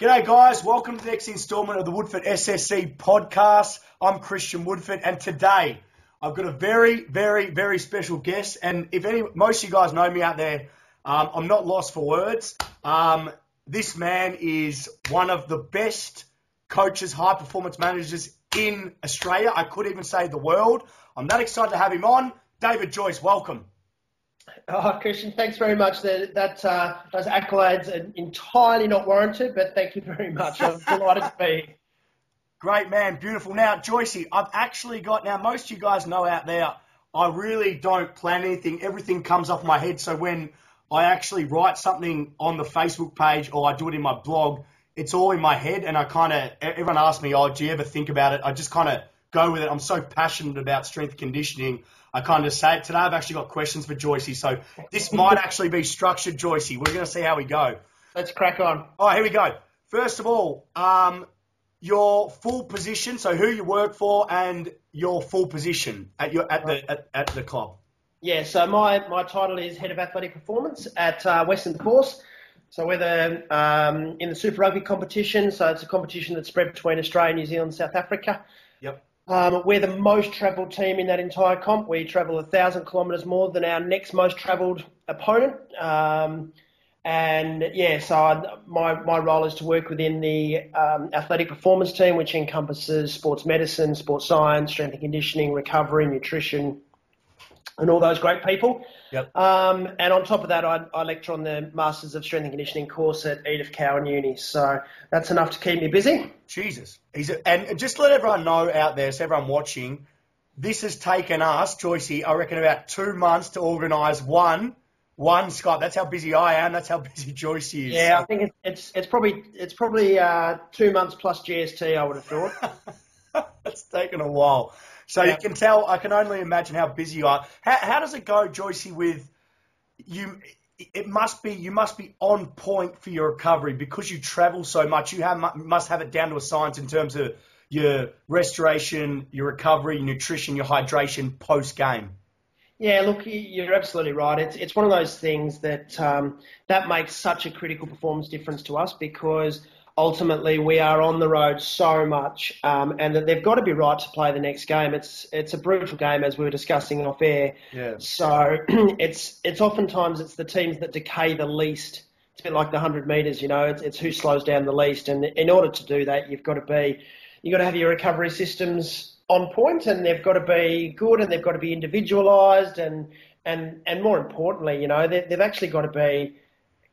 G'day guys, welcome to the next instalment of the WSSC Podcast. I'm Christian Woodford, and today I've got a very, very, very special guest. And most of you guys know me out there, I'm not lost for words. This man is one of the best coaches, high performance managers in Australia. I could even say the world. I'm that excited to have him on. David Joyce, welcome. Oh, Christian, thanks very much. Those accolades are entirely not warranted, but thank you very much. I'm delighted to be here. Great, man. Beautiful. Now, Joycey, I've actually got, most of you guys know out there, I really don't plan anything. Everything comes off my head. So when I actually write something on the Facebook page or I do it in my blog, it's all in my head. And everyone asks me, do you ever think about it? I just kind of go with it. I'm so passionate about strength conditioning. I kind of say it. Today I've actually got questions for Joycey, so this might actually be structured, Joycey. We're going to see how we go. Let's crack on. All right, here we go. First of all, your full position, so who you work for and your full position at the club. Yeah, so my title is Head of Athletic Performance at Western Force. So we're in the Super Rugby competition, so it's a competition that's spread between Australia, New Zealand, South Africa. Yep. We're the most travelled team in that entire comp. We travel 1,000 kilometres more than our next most travelled opponent. So my role is to work within the athletic performance team, which encompasses sports medicine, sports science, strength and conditioning, recovery, nutrition, and all those great people. Yep. And on top of that, I lecture on the Masters of Strength and Conditioning course at Edith Cowan Uni. So that's enough to keep me busy. Jesus. And just to let everyone know out there, so everyone watching, this has taken us, Joycey, I reckon about 2 months to organise one Skype. That's how busy I am. That's how busy Joycey is. Yeah, I think it's probably 2 months plus GST, I would have thought. It's taken a while. So yeah. You can tell, I can only imagine how busy you are. How does it go, Joycey, with you? You must be on point for your recovery because you travel so much. You must have it down to a science in terms of your restoration, your recovery, your nutrition, your hydration post-game. Yeah, look, you're absolutely right. It's one of those things that makes such a critical performance difference to us because ultimately we are on the road so much and that they've got to be right to play the next game. It's a brutal game, as we were discussing off air. Yeah. So it's oftentimes it's the teams that decay the least. It's a bit like the 100 metres, it's who slows down the least. And in order to do that, you've got to have your recovery systems on point, and they've got to be good, and they've got to be individualised, and more importantly, they've actually got to be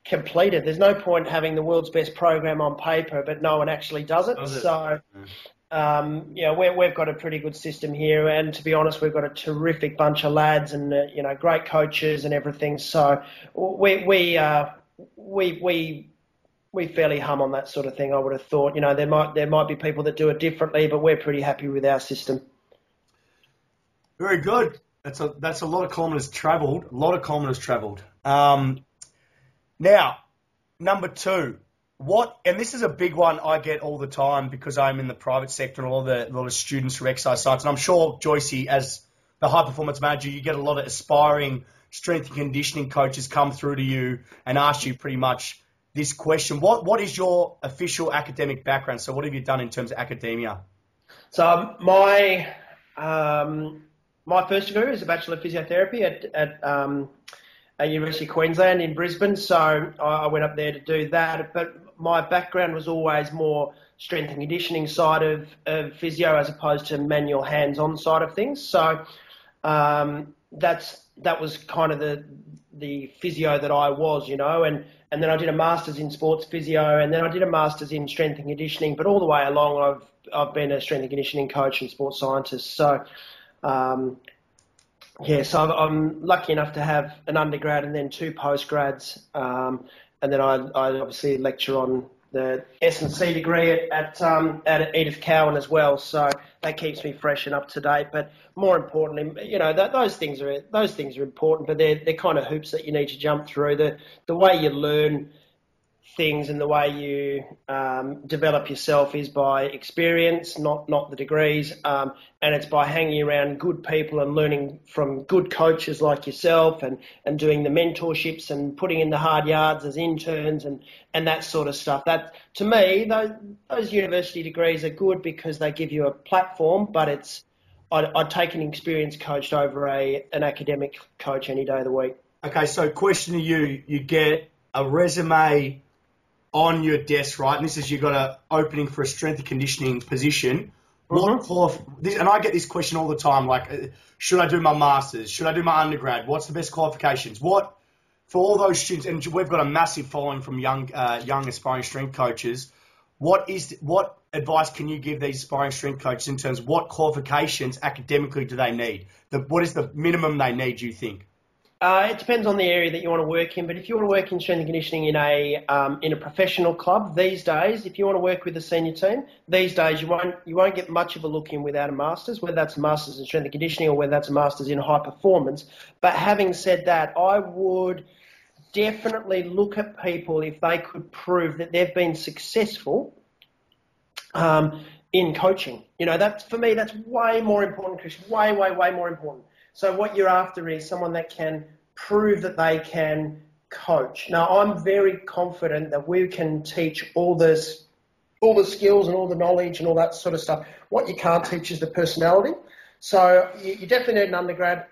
completed. There's no point having the world's best program on paper, but no one actually does it. So, we've got a pretty good system here, and to be honest, we've got a terrific bunch of lads and great coaches and everything. So we fairly hum on that sort of thing. I would have thought. There might be people that do it differently, but we're pretty happy with our system. Very good. That's a lot of kilometres travelled. Now, number two, and this is a big one I get all the time because I'm in the private sector and a lot of students from exercise sites. And I'm sure, Joycey, as the high performance manager, you get a lot of aspiring strength and conditioning coaches come through to you and ask you pretty much this question. What is your official academic background? So what have you done in terms of academia? So my first degree is a Bachelor of Physiotherapy at University of Queensland in Brisbane, so I went up there to do that. But my background was always more strength and conditioning side of physio as opposed to manual hands-on side of things. So that was kind of the physio that I was, and then I did a master's in sports physio, and then I did a master's in strength and conditioning. But all the way along, I've been a strength and conditioning coach and sports scientist. So. So I'm lucky enough to have an undergrad and then 2 postgrads, and then I obviously lecture on the S&C degree at Edith Cowan as well. So that keeps me fresh and up to date. But more importantly, those things are important, but they're kind of hoops that you need to jump through. The way you learn things and the way you develop yourself is by experience, not the degrees, and it's by hanging around good people and learning from good coaches like yourself and doing the mentorships and putting in the hard yards as interns and that sort of stuff. That, to me, those university degrees are good because they give you a platform, but I'd take an experienced coach over an academic coach any day of the week. Okay, so question to you. You get a resume on your desk, right? And this is, you've got an opening for a strength and conditioning position. Mm-hmm. And I get this question all the time, like, should I do my master's? Should I do my undergrad? What's the best qualifications? What, for all those students, and we've got a massive following from young aspiring strength coaches, what advice can you give these aspiring strength coaches in terms of what qualifications academically do they need? What is the minimum they need, do you think? It depends on the area that you want to work in, but if you want to work in strength and conditioning in a professional club these days, if you want to work with the senior team these days, you won't get much of a look in without a master's, whether that's a master's in strength and conditioning or whether that's a master's in high performance. But having said that, I would definitely look at people if they could prove that they've been successful in coaching. You know, that for me, that's way more important, Chris. Way more important. So what you're after is someone that can prove that they can coach. Now, I'm very confident that we can teach all the skills and all the knowledge and all that sort of stuff. What you can't teach is the personality. So you definitely need an undergrad.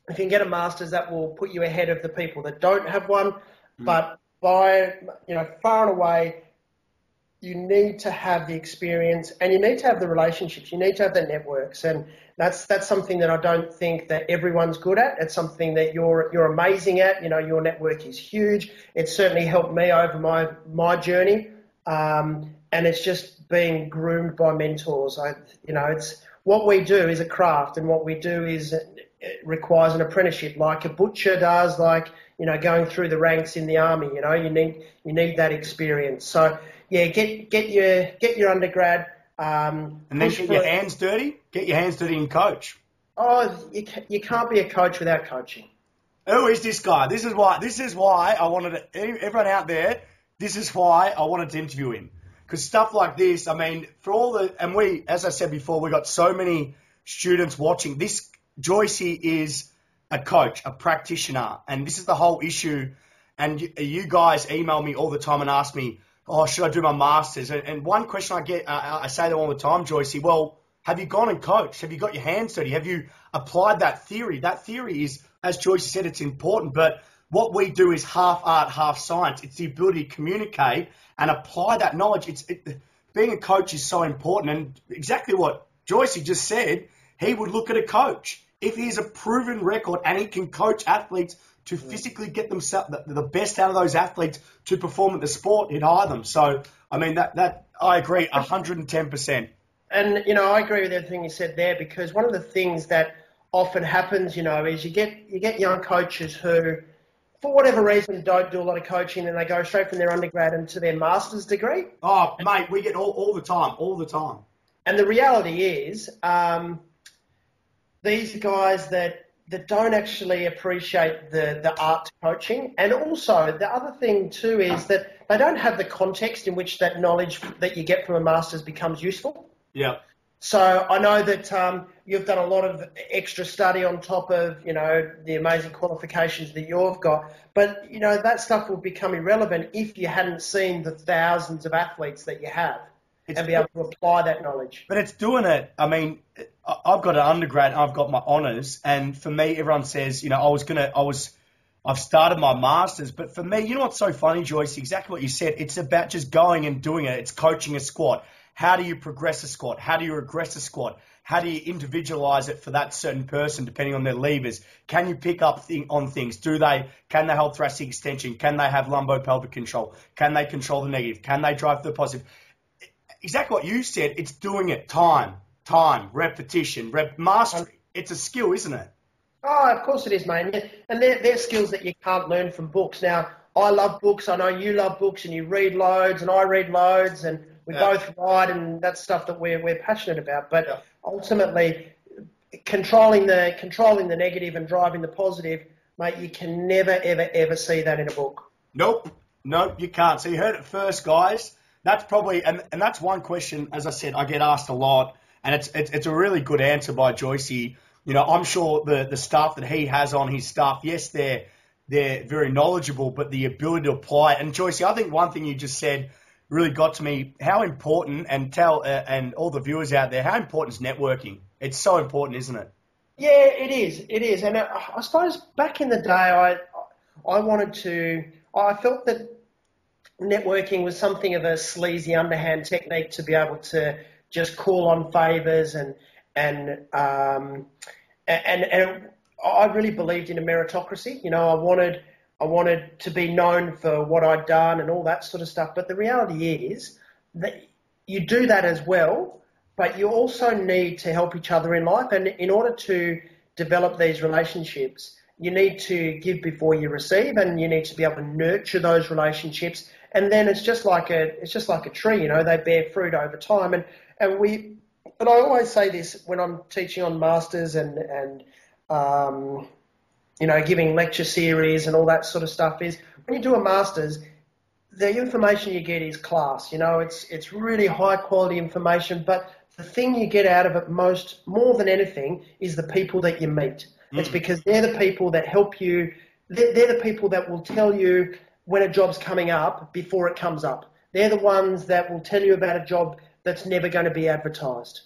If you can get a master's, that will put you ahead of the people that don't have one. But far and away, you need to have the experience and you need to have the relationships. You need to have the networks, and that's something that I don't think that everyone's good at. It's something that you're amazing at. You know, your network is huge. It's certainly helped me over my journey, and it's just being groomed by mentors. It's what we do is a craft, and what we do is it requires an apprenticeship, like a butcher does, like going through the ranks in the army. You know, you need that experience. So. Yeah, get your undergrad. And then get your hands dirty. Get your hands dirty and coach. Oh, you can't be a coach without coaching. Who is this guy? This is why I wanted everyone out there. This is why I wanted to interview him, because stuff like this. I mean, as I said before, we got so many students watching. This Joyce is a coach, a practitioner, and this is the whole issue. And you guys email me all the time and ask me, oh, should I do my master's? And one question I get, I say that all the time, Joyce, well, have you gone and coached? Have you got your hands dirty? Have you applied that theory? That theory is, as Joyce said, it's important, but what we do is half art, half science. It's the ability to communicate and apply that knowledge. Being a coach is so important, and exactly what Joyce just said, he would look at a coach. If he has a proven record and he can coach athletes to physically get themselves the best out of those athletes to perform at the sport, he'd hire them. So, I mean, that I agree 110%. And, I agree with everything you said there, because one of the things that often happens, is you get young coaches who, for whatever reason, don't do a lot of coaching, and they go straight from their undergrad into their master's degree. Oh, mate, we get all the time. And the reality is, these guys that don't actually appreciate the art to coaching. And also, the other thing too is that they don't have the context in which that knowledge that you get from a master's becomes useful. Yeah. So I know that you've done a lot of extra study on top of, the amazing qualifications that you've got. But, that stuff will become irrelevant if you hadn't seen the thousands of athletes that you have and be able to apply that knowledge. But it's doing it. I mean, I've got an undergrad and I've got my honours, and for me, everyone says, I've started my master's, but for me, what's so funny, Joyce? Exactly what you said. It's about just going and doing it. It's coaching a squad. How do you progress a squad? How do you regress a squad? How do you individualize it for that certain person, depending on their levers? Can you pick up on things? Can they hold thoracic extension? Can they have lumbopelvic control? Can they control the negative? Can they drive the positive? Exactly what you said. It's doing it. Time, repetition, mastery. It's a skill, isn't it? Oh, of course it is, mate. And they're skills that you can't learn from books. Now, I love books. I know you love books, and you read loads, and I read loads, and we both write, and that's stuff that we're passionate about. But ultimately, controlling the negative and driving the positive, mate, you can never, ever, ever see that in a book. Nope. No, you can't. So you heard it first, guys. That's probably, and that's one question, as I said, I get asked a lot, and it's a really good answer by Joycey. You know, I'm sure the staff that he has on his staff, yes, they're very knowledgeable, but the ability to apply it. And Joycey, I think one thing you just said really got to me, how important, and tell and all the viewers out there, how important is networking? It's so important, isn't it? Yeah, it is. It is. And I suppose back in the day, I felt that networking was something of a sleazy underhand technique to be able to just call on favours and I really believed in a meritocracy. You know, I wanted to be known for what I'd done and all that sort of stuff. But the reality is that you do that as well, but you also need to help each other in life. And in order to develop these relationships, you need to give before you receive, and you need to be able to nurture those relationships. And then it's just like a tree, you know, they bear fruit over time. And I always say this when I'm teaching on masters and you know, giving lecture series and all that sort of stuff, is when you do a master's, the information you get is class. You know, it's really high quality information, but the thing you get out of it more than anything is the people that you meet. It's because they're the people that help you. They're the people that will tell you when a job's coming up before it comes up. They're the ones that will tell you about a job that's never going to be advertised.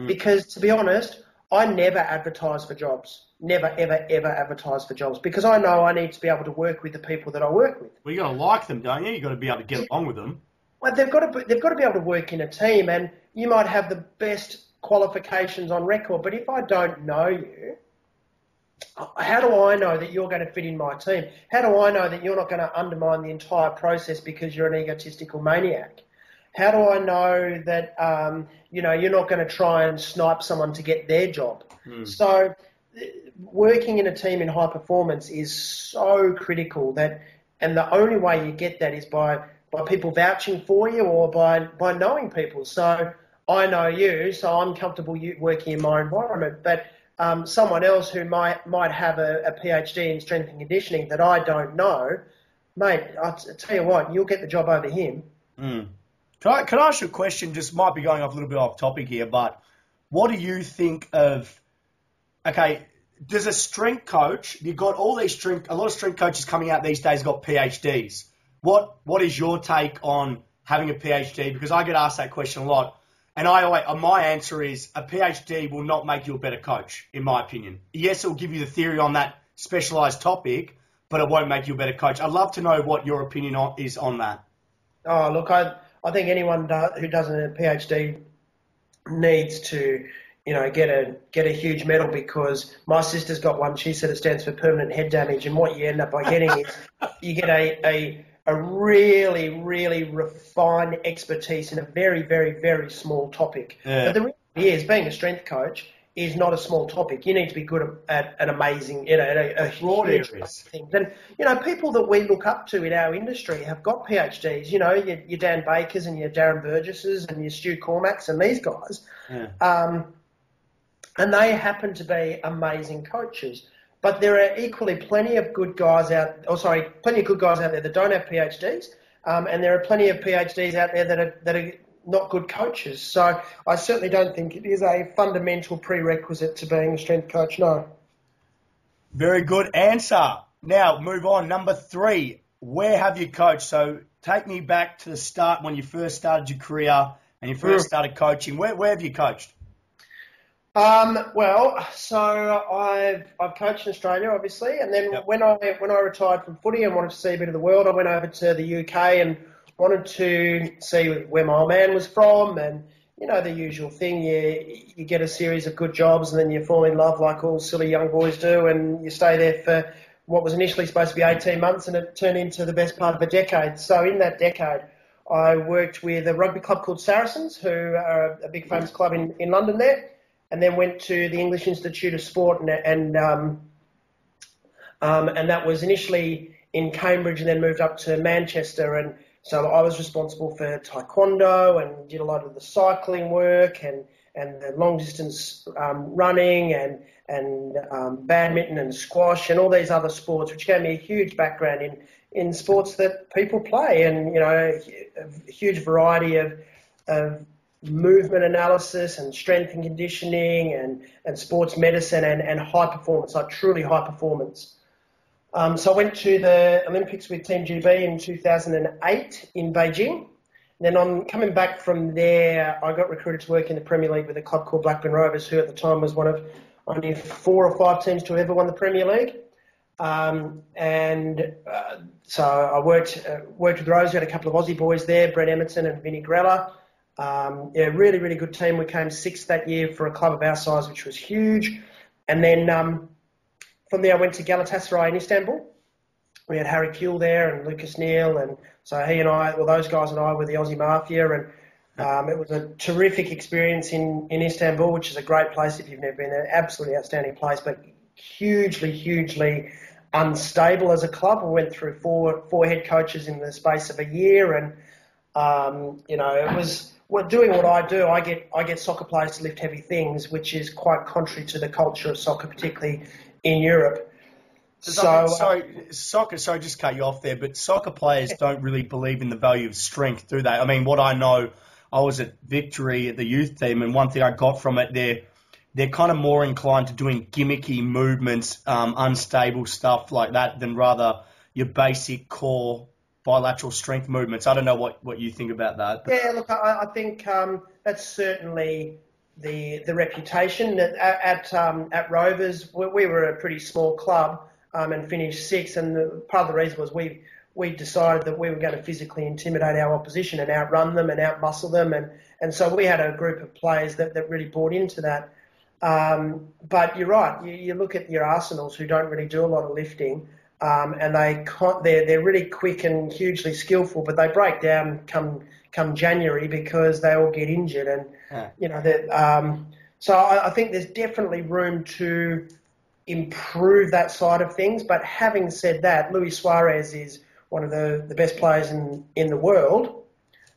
Because to be honest, I never advertise for jobs. Never, ever, ever advertise for jobs, because I know I need to be able to work with the people that I work with. Well, you got to like them, don't you? You got to be able to get along with them. Well, they've got to be able to work in a team, and you might have the best qualifications on record, but if I don't know you, how do I know that you're going to fit in my team? How do I know that you're not going to undermine the entire process because you're an egotistical maniac? How do I know that you know, you're not going to try and snipe someone to get their job? So working in a team in high performance is so critical, and the only way you get that is by people vouching for you, or by knowing people. So I know you, so I'm comfortable working in my environment, but someone else who might have a PhD in strength and conditioning that I don't know, mate, I'll tell you what, you'll get the job over him. Can I ask you a question? Just might be going off a little bit off topic here, but what do you think of? Okay, does a strength coach? You've got all these a lot of strength coaches coming out these days got PhDs. What is your take on having a PhD? Because I get asked that question a lot, and my answer is a PhD will not make you a better coach, in my opinion. Yes, it will give you the theory on that specialised topic, but it won't make you a better coach. I'd love to know what your opinion is on that. Oh, look, I think anyone who does a PhD needs to, you know, get a huge medal, because my sister's got one. She said it stands for permanent head damage, and what you end up by getting is you get a really, really refined expertise in a very, very, very small topic. Yeah. But the reality is, being a strength coach is not a small topic. You need to be good at an amazing, you know, a broad area of things. And, you know, people that we look up to in our industry have got PhDs, you know, your Dan Bakers and your Darren Burgesses and your Stu Cormacks and these guys. Yeah. And they happen to be amazing coaches. But there are equally plenty of good guys out there that don't have PhDs, and there are plenty of PhDs out there that are not good coaches. So I certainly don't think it is a fundamental prerequisite to being a strength coach, no. Very good answer. Now, move on. Number 3, where have you coached? So take me back to the start when you first started your career and you first started coaching. Where have you coached? Well, so I've coached in Australia, obviously, and then when I retired from footy and wanted to see a bit of the world, I went over to the UK and wanted to see where my old man was from, and, you know, the usual thing, you get a series of good jobs and then you fall in love like all silly young boys do, and you stay there for what was initially supposed to be 18 months and it turned into the best part of a decade. So in that decade, I worked with a rugby club called Saracens, who are a big famous club in London there, and then went to the English Institute of Sport and that was initially in Cambridge and then moved up to Manchester. And so I was responsible for taekwondo and did a lot of the cycling work and the long distance running and badminton and squash and all these other sports, which gave me a huge background in sports that people play, and a huge variety of movement analysis and strength and conditioning and sports medicine and high performance, like truly high performance. So I went to the Olympics with Team GB in 2008 in Beijing. Then on coming back from there, I got recruited to work in the Premier League with a club called Blackburn Rovers, who at the time was one of only 4 or 5 teams to have ever won the Premier League. So I worked with Rose. We had a couple of Aussie boys there, Brett Emerton and Vinnie Grella. Really, really good team. We came 6th that year for a club of our size, which was huge. And then from there I went to Galatasaray in Istanbul. We had Harry Kuehl there and Lucas Neal, and so those guys and I were the Aussie Mafia, and it was a terrific experience in Istanbul, which is a great place if you've never been there. Absolutely outstanding place, but hugely unstable as a club. We went through four head coaches in the space of a year, and it was doing what I do. I get soccer players to lift heavy things, which is quite contrary to the culture of soccer, particularly in Europe. Soccer, sorry, just cut you off there, but soccer players don't really believe in the value of strength, do they? I mean, what I know, I was at Victory at the youth team, and one thing I got from it, they're kind of more inclined to doing gimmicky movements, unstable stuff like that, than rather your basic core bilateral strength movements. I don't know what you think about that. Yeah, look, I think that's certainly the reputation. At Rovers, we were a pretty small club. And finished 6th, and part of the reason was we decided that we were going to physically intimidate our opposition and outrun them and outmuscle them, and so we had a group of players that really bought into that. But you're right, you look at your Arsenals, who don't really do a lot of lifting, and they're really quick and hugely skillful, but they break down come January because they all get injured, and so I think there's definitely room to improve that side of things. But having said that, Luis Suarez is one of the best players in the world,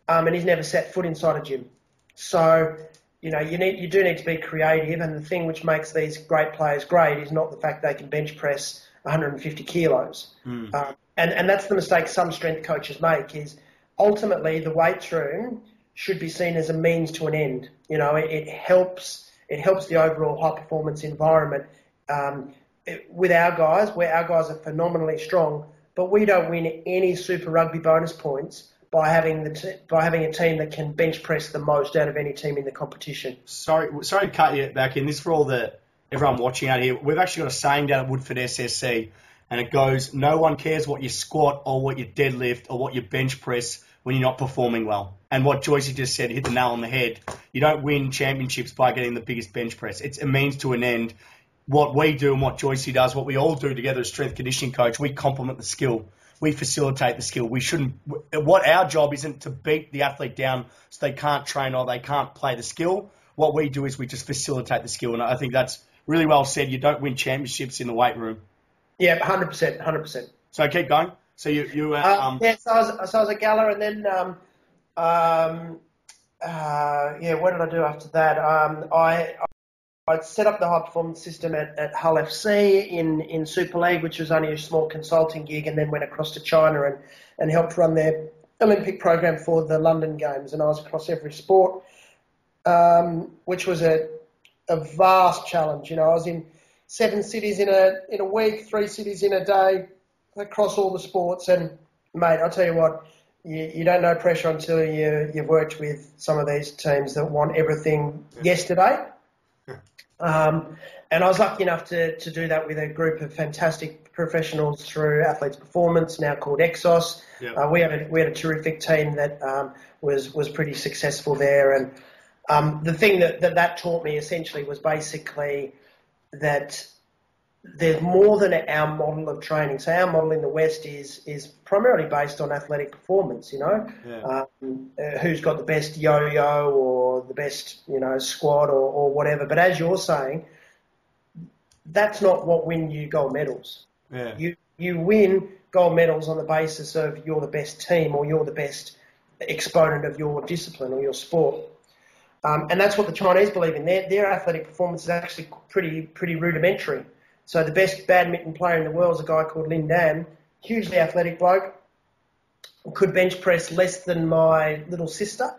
and he's never set foot inside a gym. So, you do need to be creative, and the thing which makes these great players great is not the fact they can bench press 150 kilos. And that's the mistake some strength coaches make, is ultimately the weights room should be seen as a means to an end. It helps the overall high performance environment. With our guys, where our guys are phenomenally strong, but we don't win any Super Rugby bonus points by having a team that can bench press the most out of any team in the competition. Sorry to cut you back in. This is for everyone watching out here. We've actually got a saying down at Woodford SSC, and it goes, no one cares what you squat or what you deadlift or what you bench press when you're not performing well. And what Joyce just said hit the nail on the head. You don't win championships by getting the biggest bench press. It's a means to an end. What we do and what Joyce does, what we all do together as strength conditioning coach, we complement the skill. We facilitate the skill. What our job isn't to beat the athlete down so they can't train or they can't play the skill. What we do is we just facilitate the skill. And I think that's really well said. You don't win championships in the weight room. Yeah, 100%. So keep going. So so I was at Gala, and then what did I do after that? I set up the high performance system at Hull FC in Super League, which was only a small consulting gig, and then went across to China and helped run their Olympic program for the London Games. And I was across every sport, which was a vast challenge. I was in 7 cities in a week, 3 cities in a day, across all the sports. And mate, I'll tell you what, you don't know pressure until you've worked with some of these teams that want everything yesterday. And I was lucky enough to do that with a group of fantastic professionals through Athletes Performance, now called Exos. Yep. We had a terrific team that was pretty successful there. And the thing that taught me essentially was basically that there's more than our model of training. So our model in the West is primarily based on athletic performance, Yeah. Who's got the best yo-yo or the best, squat or whatever. But as you're saying, that's not what wins you gold medals. Yeah. You win gold medals on the basis of you're the best team or you're the best exponent of your discipline or your sport. And that's what the Chinese believe in. Their athletic performance is actually pretty rudimentary. So the best badminton player in the world is a guy called Lin Dan, hugely athletic bloke, could bench press less than my little sister.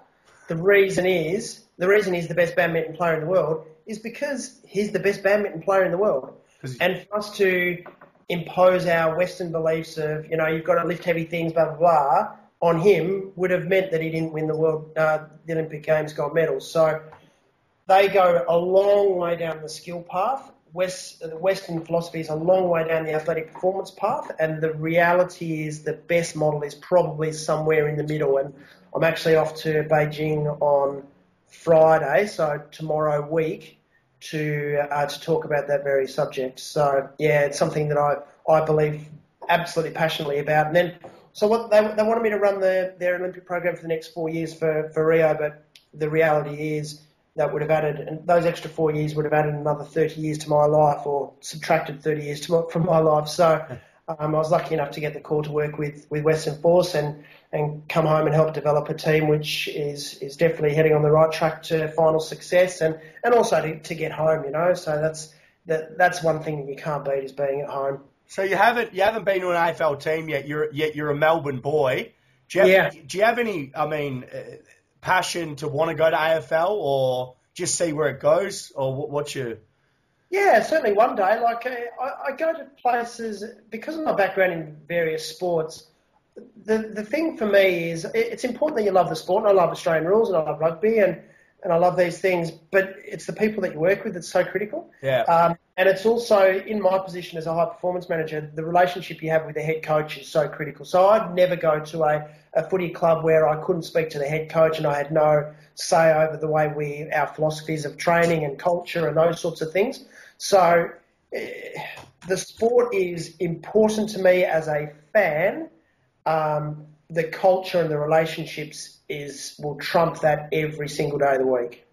The reason he's the best badminton player in the world is because he's the best badminton player in the world. And for us to impose our Western beliefs of, you've got to lift heavy things, blah, blah, blah, on him would have meant that he didn't win the Olympic Games gold medal. So they go a long way down the skill path. The Western philosophy is a long way down the athletic performance path, and the reality is the best model is probably somewhere in the middle. And I'm actually off to Beijing on Friday, so tomorrow week, to talk about that very subject. So yeah, it's something that I believe absolutely passionately about. And then, so what they wanted me to run their Olympic program for the next 4 years for Rio, but the reality is that would have added, and those extra 4 years would have added another 30 years to my life, or subtracted 30 years from my life. So I was lucky enough to get the call to work with Western Force and come home and help develop a team which is definitely heading on the right track to final success, and also to get home, So that's one thing that you can't beat, is being at home. So you haven't been to an AFL team yet. You're a Melbourne boy. Do you have any passion to want to go to AFL, or just see where it goes, or what's your... Yeah, certainly one day. Like I go to places because of my background in various sports. The thing for me is it's important that you love the sport. And I love Australian rules, and I love rugby, and I love these things. But it's the people that you work with that's so critical. Yeah. And it's also, in my position as a high performance manager, the relationship you have with the head coach is so critical. So I'd never go to a footy club where I couldn't speak to the head coach and I had no say over the way our philosophies of training and culture and those sorts of things. So the sport is important to me as a fan. The culture and the relationships will trump that every single day of the week.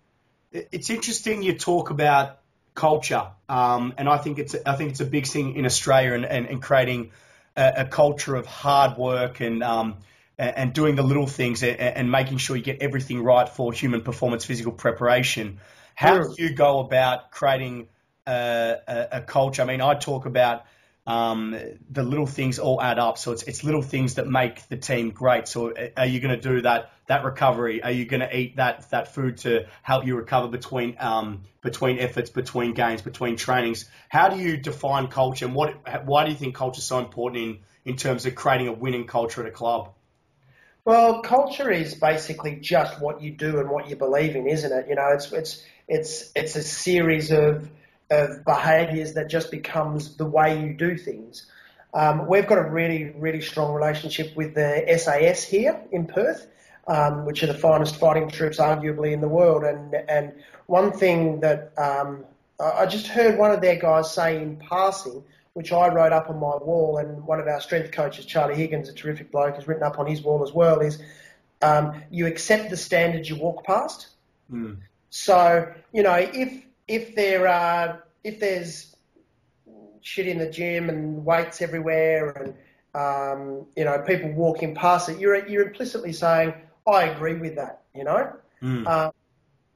It's interesting you talk about culture, and I think it's a big thing in Australia, and creating a culture of hard work and doing the little things and making sure you get everything right for human performance, physical preparation. How do you go about creating a culture? I mean, I talk about the little things all add up. So it's little things that make the team great. So are you going to do that recovery? Are you going to eat that food to help you recover between efforts, between games, between trainings? How do you define culture, and why do you think culture is so important in terms of creating a winning culture at a club? Well, culture is basically just what you do and what you believe in, isn't it? It's a series of behaviours that just becomes the way you do things. We've got a really, really strong relationship with the SAS here in Perth, which are the finest fighting troops arguably in the world. And one thing that I just heard one of their guys say in passing, which I wrote up on my wall, and one of our strength coaches, Charlie Higgins, a terrific bloke, has written up on his wall as well, is you accept the standards you walk past. Mm. So, if there's shit in the gym and weights everywhere and people walking past it, you're implicitly saying, I agree with that, Mm.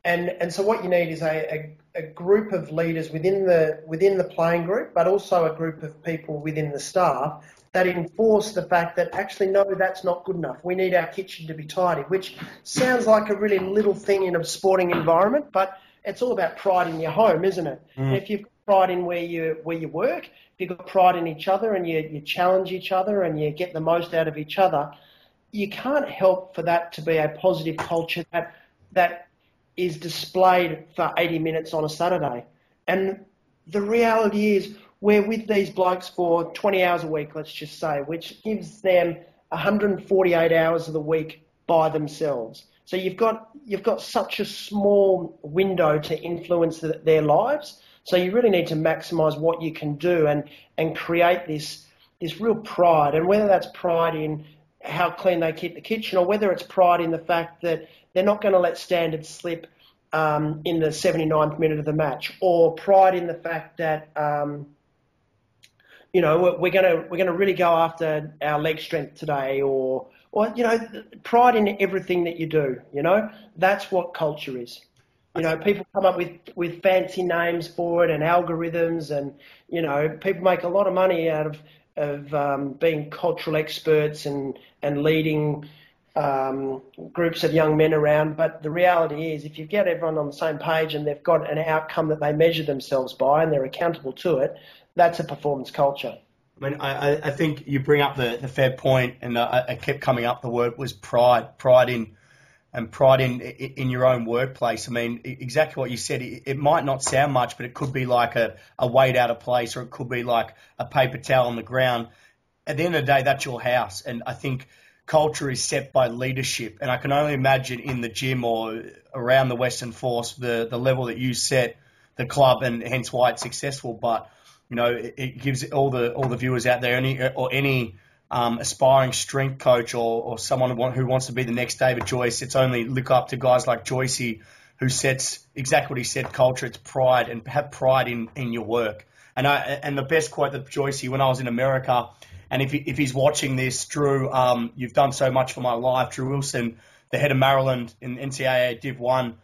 And so what you need is a group of leaders within the playing group, but also a group of people within the staff that enforce the fact that actually, no, that's not good enough. We need our kitchen to be tidy, which sounds like a really little thing in a sporting environment, but it's all about pride in your home, isn't it? Mm. And if you've got pride in where you work, if you've got pride in each other and you challenge each other and you get the most out of each other, you can't help for that to be a positive culture that is displayed for 80 minutes on a Saturday. And the reality is we're with these blokes for 20 hours a week, let's just say, which gives them 148 hours of the week by themselves. So you've got such a small window to influence their lives. So you really need to maximise what you can do and create this real pride. And whether that's pride in how clean they keep the kitchen, or whether it's pride in the fact that they're not going to let standards slip in the 79th minute of the match, or pride in the fact that we're going to really go after our leg strength today, or pride in everything that you do. That's what culture is. People come up with fancy names for it and algorithms, and people make a lot of money out being cultural experts and leading groups of young men around. But the reality is, if you get everyone on the same page and they've got an outcome that they measure themselves by and they're accountable to it, that's a performance culture. I mean, I think you bring up the fair point, and I kept coming up. The word was pride in your own workplace. I mean, exactly what you said. It might not sound much, but it could be like a weight out of place, or it could be like a paper towel on the ground. At the end of the day, that's your house. And I think culture is set by leadership. And I can only imagine in the gym or around the Western Force, the level that you set the club, and hence why it's successful. But you know, it gives all the viewers out there, any aspiring strength coach or someone who wants to be the next David Joyce, it's only look up to guys like Joycey, who sets exactly what he said, culture. It's pride, and have pride in your work. And the best quote that Joycey, when I was in America, and if he's watching this, Drew, you've done so much for my life. Drew Wilson, the head of Maryland in NCAA Div 1,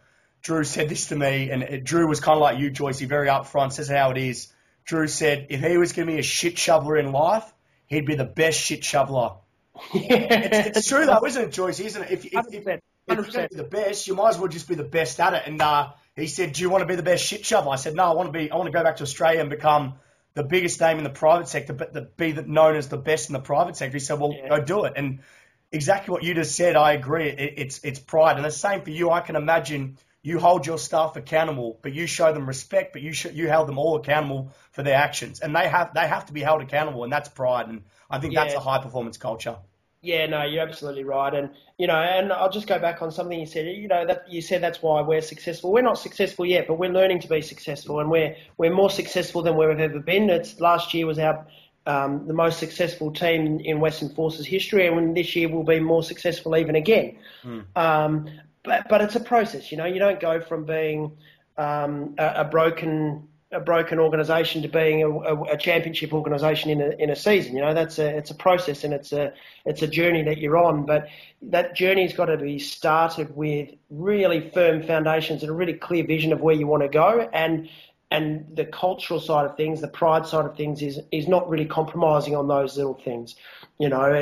Drew said this to me, and Drew was kind of like you, Joycey, very upfront, says how it is. Drew said, if he was going to be a shit shoveler in life, he'd be the best shit shoveler. It's true though, isn't it, Joyce? Isn't it? If you're going to be the best, you might as well just be the best at it. And he said, "Do you want to be the best shit shoveler?" I said, "No, I want to go back to Australia and become the biggest name in the private sector, but be known as the best in the private sector." He said, "Well, go do it." And exactly what you just said, I agree. It's pride, and the same for you. I can imagine. You hold your staff accountable, but you show them respect, but you held them all accountable for their actions. And they have to be held accountable, and that's pride. And I think that's a high-performance culture. Yeah, no, you're absolutely right. And, you know, and I'll just go back on something you said. You know, that you said that's why we're successful. We're not successful yet, but we're learning to be successful, and we're more successful than we've ever been. Last year was our the most successful team in Western Forces history, and this year we'll be more successful even again. But it's a process, you know. You don't go from being a broken organisation to being a championship organisation in a season. You know, it's a process, and it's a journey that you're on. But that journey's got to be started with really firm foundations and a really clear vision of where you want to go. And the cultural side of things, the pride side of things, is not really compromising on those little things. You know,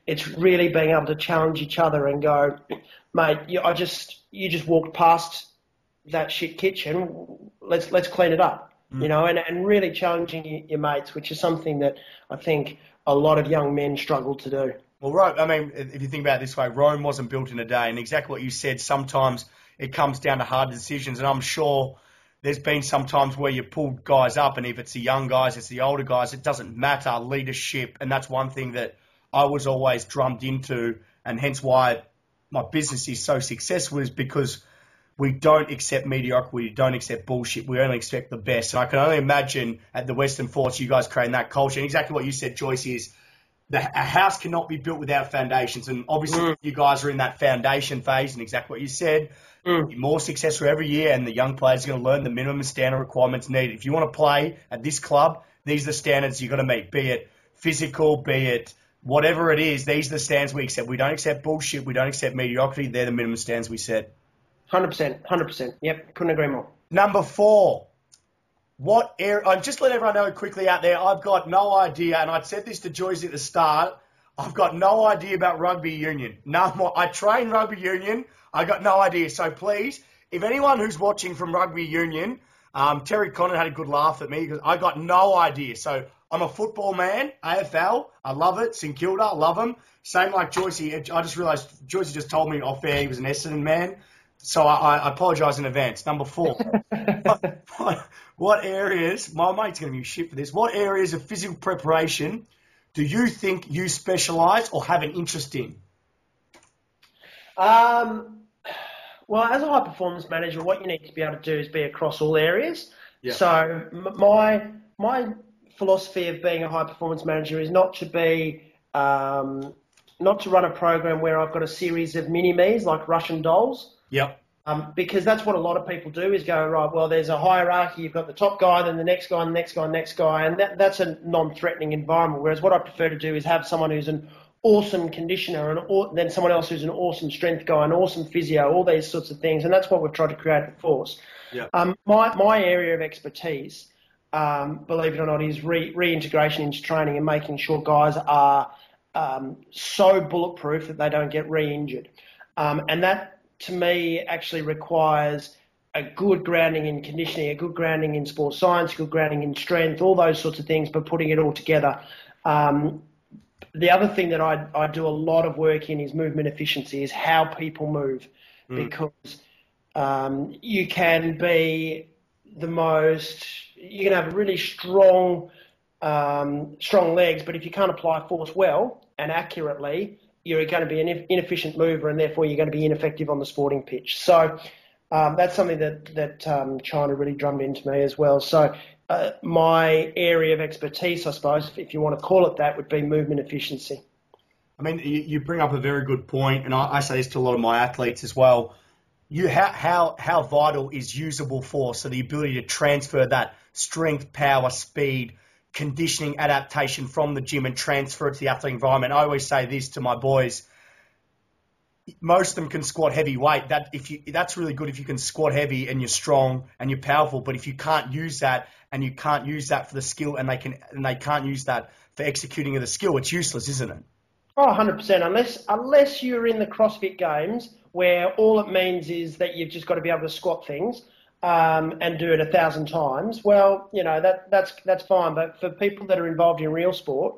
it's really being able to challenge each other and go, mate, you just walked past that shit kitchen. Let's clean it up, you know, and really challenging your mates, which is something that I think a lot of young men struggle to do. Well, right. I mean, if you think about it this way, Rome wasn't built in a day, and exactly what you said. Sometimes it comes down to hard decisions, and I'm sure there's been some times where you pulled guys up, and if it's the young guys, it's the older guys, it doesn't matter. Leadership, and that's one thing that I was always drummed into, and hence why my business is so successful, is because we don't accept mediocrity, we don't accept bullshit, we only accept the best. And I can only imagine at the Western Force, you guys creating that culture. And exactly what you said, Joyce, is a house cannot be built without foundations. And obviously you guys are in that foundation phase, and exactly what you said, be more successful every year, and the young players are going to learn the minimum standard requirements needed. If you want to play at this club, these are the standards you've got to meet, be it physical, be it whatever it is. These are the standards we accept. We don't accept bullshit. We don't accept mediocrity. They're the minimum standards we set. 100%. Yep, couldn't agree more. Number 4, what area? I'll just let everyone know quickly out there, I've got no idea, and I'd said this to Joyce at the start, I've got no idea about rugby union. No more. I train rugby union. I got no idea. So please, if anyone who's watching from rugby union, Terry Connon had a good laugh at me because I got no idea. So I'm a football man, AFL. I love it. St Kilda, I love them. Same like Joycey. I just realised Joycey just told me off air he was an Essendon man. So I apologise in advance. Number 4. What areas, my mate's going to be shit for this, what areas of physical preparation do you think you specialise or have an interest in? Well, as a high-performance manager, what you need to be able to do is be across all areas. Yeah. So my philosophy of being a high-performance manager is not to be not to run a program where I've got a series of mini-me's like Russian dolls. Yep. Because that's what a lot of people do is go, right, well, there's a hierarchy. You've got the top guy, then the next guy, and the next guy, and the next guy. And that's a non-threatening environment. Whereas what I prefer to do is have someone who's an awesome conditioner and then someone else who's an awesome strength guy, an awesome physio, all these sorts of things. And that's what we've tried to create at the Force. Yeah. My area of expertise believe it or not, is reintegration into training and making sure guys are so bulletproof that they don't get re-injured. And that, to me, actually requires a good grounding in conditioning, a good grounding in sports science, good grounding in strength, all those sorts of things, but putting it all together. The other thing that I do a lot of work in is movement efficiency, is how people move, because you can be you can have really strong legs, but if you can't apply force well and accurately, you're going to be an inefficient mover, and therefore you're going to be ineffective on the sporting pitch. So that's something that China really drummed into me as well. So my area of expertise, I suppose, if you want to call it that, would be movement efficiency. I mean, you bring up a very good point, and I say this to a lot of my athletes as well. How vital is usable force, so the ability to transfer that strength, power, speed, conditioning, adaptation from the gym and transfer it to the athletic environment. I always say this to my boys. Most of them can squat heavy weight. That's really good if you can squat heavy and you're strong and you're powerful. But if you can't use that, and you can't use that for the skill, and they can't use that for executing of the skill, it's useless, isn't it? Oh, 100%. Unless you're in the CrossFit Games, where all it means is that you've just got to be able to squat things and do it 1,000 times. Well, that's fine. But for people that are involved in real sport,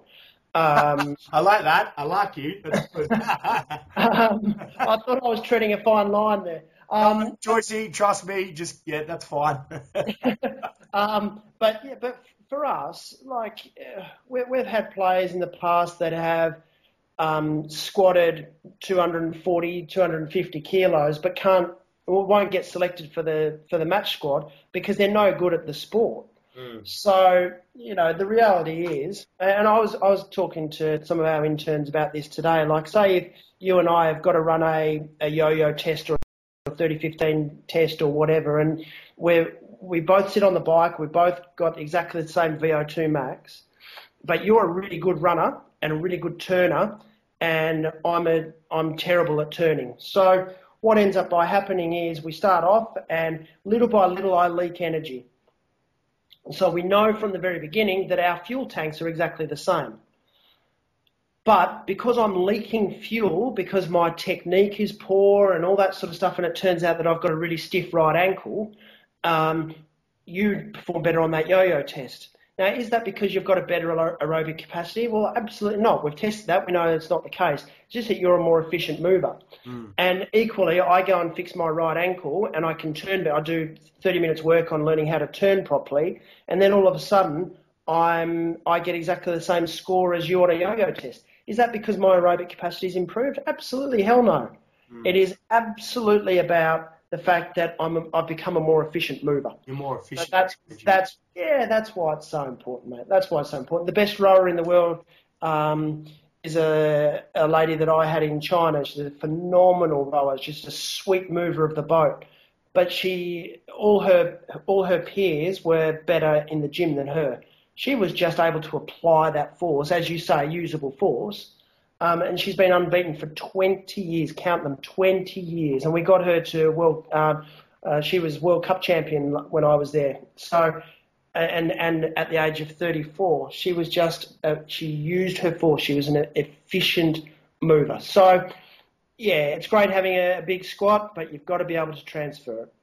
I like that. I like you. That's good. I thought I was treading a fine line there. Joycey, trust me. That's fine. But for us, we've had players in the past that have squatted 240, 250 kilos, but won't get selected for the match squad because they're no good at the sport. So, the reality is, and I was talking to some of our interns about this today, like say if you and I have got to run a yo-yo test or a 30-15 test or whatever, and we both sit on the bike, we've both got exactly the same VO2 max, but you're a really good runner and a really good turner, and I'm terrible at turning. So what ends up by happening is we start off, and little by little I leak energy. So we know from the very beginning that our fuel tanks are exactly the same. But because I'm leaking fuel, because my technique is poor and all that sort of stuff, and it turns out that I've got a really stiff right ankle, you perform better on that yo-yo test. Now, is that because you've got a better aerobic capacity? Well, absolutely not. We've tested that. We know that's not the case. It's just that you're a more efficient mover. And equally, I go and fix my right ankle and I can turn. I do 30 minutes work on learning how to turn properly. And then all of a sudden, I get exactly the same score as you on a yo-yo test. Is that because my aerobic capacity is improved? Absolutely, hell no. It is absolutely about the fact that I've become a more efficient mover. You're more efficient. So that's why it's so important, mate. That's why it's so important. The best rower in the world is a lady that I had in China. She's a phenomenal rower, just a sweet mover of the boat. But all her peers were better in the gym than her. She was just able to apply that force, as you say, usable force. And she's been unbeaten for 20 years, count them, 20 years. And we got her to she was World Cup champion when I was there. So, and at the age of 34, she was she used her force. She was an efficient mover. So, yeah, it's great having a big squat, but you've got to be able to transfer it.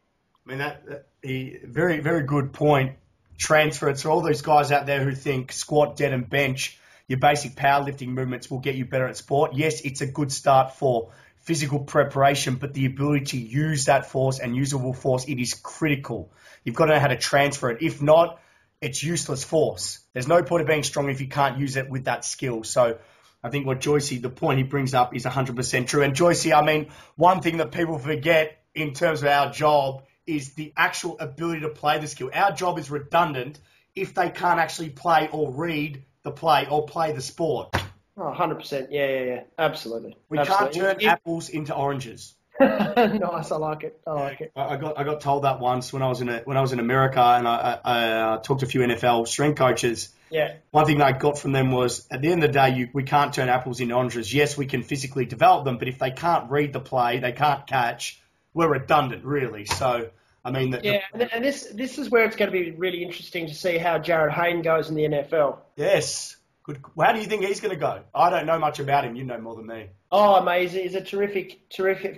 I mean, that very, very good point. Transfer it. So all those guys out there who think squat, dead and bench, your basic powerlifting movements will get you better at sport. Yes, it's a good start for physical preparation, but the ability to use that force and usable force, it is critical. You've got to know how to transfer it. If not, it's useless force. There's no point of being strong if you can't use it with that skill. So I think what Joycey, the point he brings up is 100% true. And Joycey, I mean, one thing that people forget in terms of our job is the actual ability to play the skill. Our job is redundant if they can't actually play or read the play or play the sport. Oh, 100%. Yeah. Absolutely. We can't turn apples into oranges. Nice. I like it. I got told that once when I was in America, and I talked to a few NFL strength coaches. Yeah. One thing I got from them was, at the end of the day, we can't turn apples into oranges. Yes, we can physically develop them, but if they can't read the play, they can't catch, we're redundant, really. So I mean, and this is where it's going to be really interesting to see how Jared Hayne goes in the NFL. Yes. Good. How do you think he's going to go? I don't know much about him. You know more than me. Oh, amazing. He's a terrific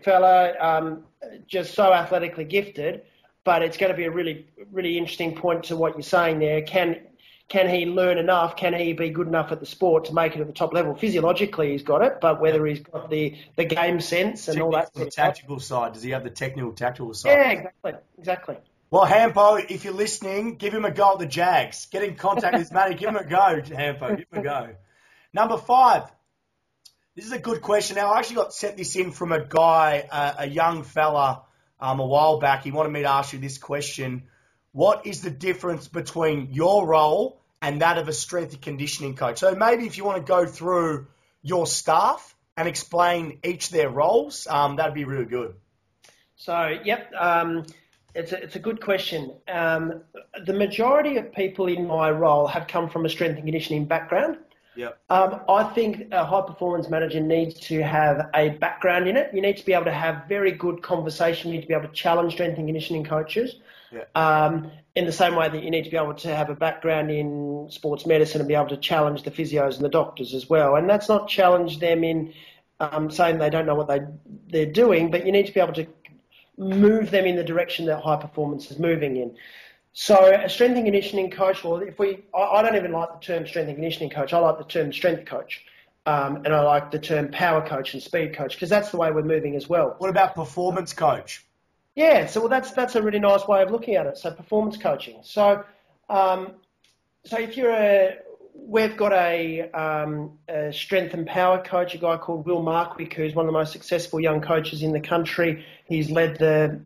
fella, just so athletically gifted. But it's going to be a really, really interesting point to what you're saying there. Can he learn enough? Can he be good enough at the sport to make it at the top level? Physiologically, he's got it, but whether he's got the game sense and all that. The tactical side. Does he have the technical, tactical side? Yeah, exactly. Well, Hampo, if you're listening, give him a go at the Jags. Get in contact with Matty. Give him a go, Hampo. Give him a go. Number 5. This is a good question. Now, I actually got sent this in from a guy, a young fella, a while back. He wanted me to ask you this question. What is the difference between your role and that of a strength and conditioning coach? So maybe if you want to go through your staff and explain each their roles, that'd be really good. So, yep. It's a good question. The majority of people in my role have come from a strength and conditioning background. Yep. I think a high performance manager needs to have a background in it. You need to be able to have very good conversation. You need to be able to challenge strength and conditioning coaches. Yeah. In the same way that you need to be able to have a background in sports medicine and be able to challenge the physios and the doctors as well. And that's not challenge them in saying they don't know what they're doing, but you need to be able to move them in the direction that high performance is moving in. So a strength and conditioning coach, or I don't even like the term strength and conditioning coach. I like the term strength coach, and I like the term power coach and speed coach because that's the way we're moving as well. What about performance coach? Yeah, so that's a really nice way of looking at it. So performance coaching. So if we've got a strength and power coach, a guy called Will Markwick, who's one of the most successful young coaches in the country. He's led the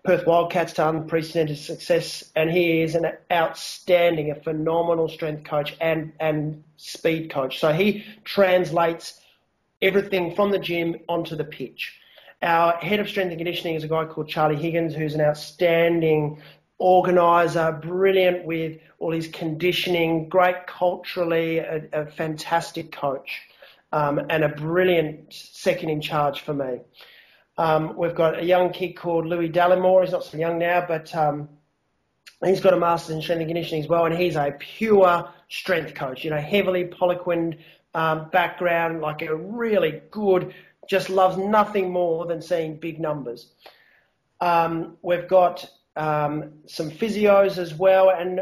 Perth Wildcats to unprecedented success, and he is an outstanding, a phenomenal strength coach and speed coach. So he translates everything from the gym onto the pitch. Our head of strength and conditioning is a guy called Charlie Higgins, who's an outstanding organiser, brilliant with all his conditioning, great culturally, a fantastic coach, and a brilliant second in charge for me. We've got a young kid called Louis Dallimore. He's not so young now, but he's got a master's in strength and conditioning as well, and he's a pure strength coach, heavily poliquined background, like a really good, just loves nothing more than seeing big numbers. We've got some physios as well, and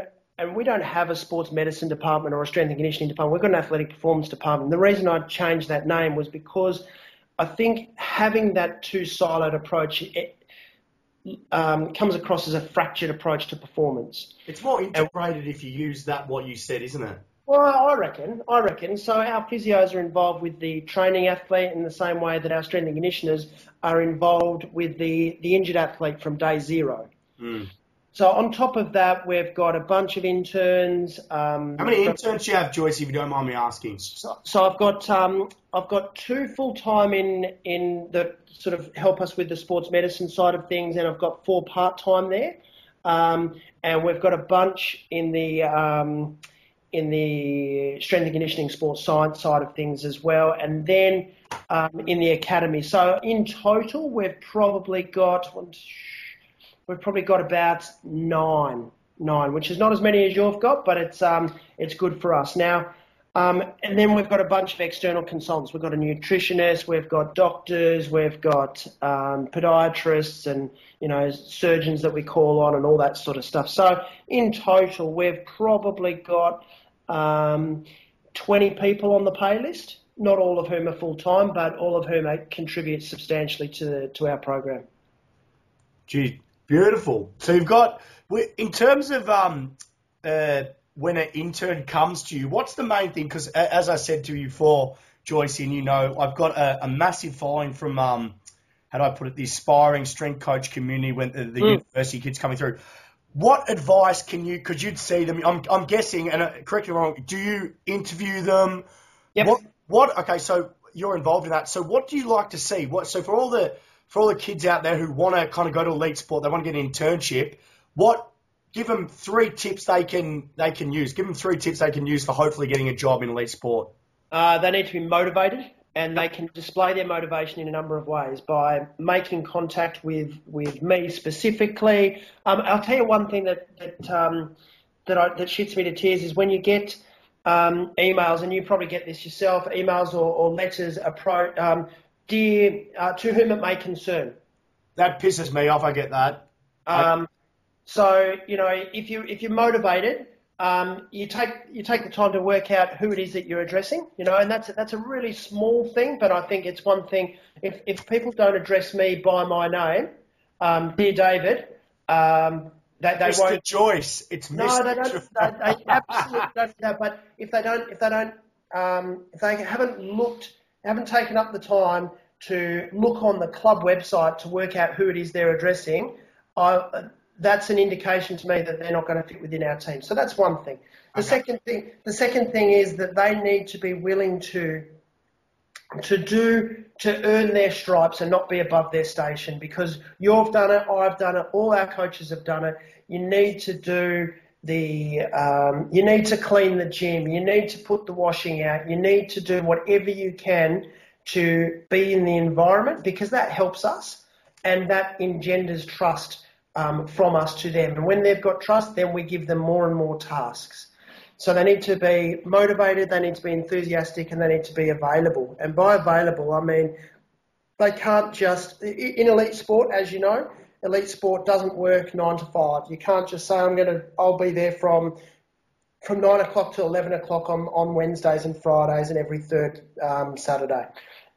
we don't have a sports medicine department or a strength and conditioning department. We've got an athletic performance department. The reason I changed that name was because I think having that two-siloed approach comes across as a fractured approach to performance. It's more integrated if you use what you said, isn't it? Well, I reckon. So our physios are involved with the training athlete in the same way that our strength and conditioners are involved with the injured athlete from day zero. Mm. So on top of that, we've got a bunch of interns. How many interns do you have, Joyce, if you don't mind me asking? So I've got 2 full-time in that sort of help us with the sports medicine side of things, and I've got 4 part-time there. And we've got a bunch in the strength and conditioning sports science side of things as well, and then in the academy. So in total, we've probably got about 9, which is not as many as you've got, but it's good for us. Now, and then we've got a bunch of external consultants. We've got a nutritionist, we've got doctors, we've got podiatrists and, surgeons that we call on and all that sort of stuff. So in total, we've probably got 20 people on the pay list, not all of whom are full-time, but all of whom contribute substantially to our program. Gee, beautiful. So you've got, in terms of when an intern comes to you, what's the main thing? Because as I said to you before, Joyce, and I've got a massive following from, how do I put it, the aspiring strength coach community when the university kids coming through. What advice because you'd see them, I'm guessing, and correct me if I'm wrong, do you interview them? Yep. Okay, so you're involved in that. So what do you like to see? So for all the kids out there who want to kind of go to elite sport, they want to get an internship, give them 3 tips they can use. Give them 3 tips they can use for hopefully getting a job in elite sport. They need to be motivated. and they can display their motivation in a number of ways by making contact with me specifically. I'll tell you one thing that shits me to tears is when you get emails, and you probably get this yourself, emails or letters, dear, to whom it may concern. That pisses me off. I get that. So if you're motivated, you take the time to work out who it is that you're addressing, and that's a really small thing, but I think it's one thing. If people don't address me by my name, dear David, they Mr. won't. Joyce, it's No, Mr. they don't. They absolutely don't do that. But if they haven't taken up the time to look on the club website to work out who it is they're addressing, that's an indication to me that they're not going to fit within our team. So that's one thing. The second thing is that they need to be willing to earn their stripes and not be above their station, because you've done it, I've done it, all our coaches have done it. You need to you need to clean the gym, you need to put the washing out, you need to do whatever you can to be in the environment, because that helps us and that engenders trust from us to them. And when they've got trust, then we give them more and more tasks. So they need to be motivated, they need to be enthusiastic, and they need to be available. And by available, I mean they can't just, in elite sport, as you know, elite sport doesn't work 9 to 5. You can't just say, I'll be there from 9 o'clock to 11 o'clock on Wednesdays and Fridays and every third Saturday.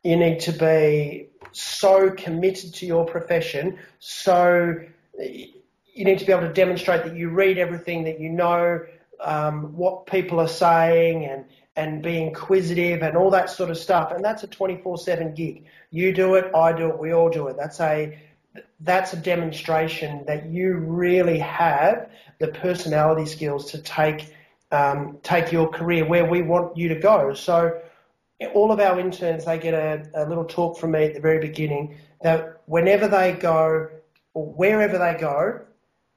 You need to be so committed to your profession, so you need to be able to demonstrate that you read everything, that you know what people are saying, and be inquisitive and all that sort of stuff. And that's a 24/7 gig. You do it, I do it, we all do it. That's a demonstration that you really have the personality skills to take your career where we want you to go. So all of our interns, they get a little talk from me at the very beginning that whenever they go or wherever they go,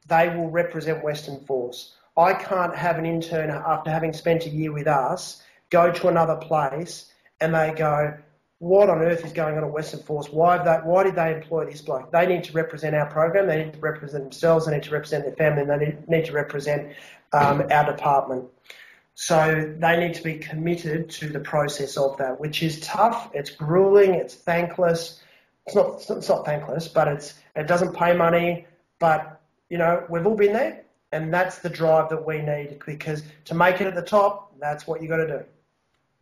they will represent Western Force. I can't have an intern, after having spent a year with us, go to another place and they go, what on earth is going on at Western Force? Why did they employ this bloke? They need to represent our program, they need to represent themselves, they need to represent their family, and they need to represent our department. So they need to be committed to the process of that, which is tough, it's grueling, it's thankless. It's not thankless, but it doesn't pay money, but we've all been there. And that's the drive that we need, because to make it at the top, that's what you got to do.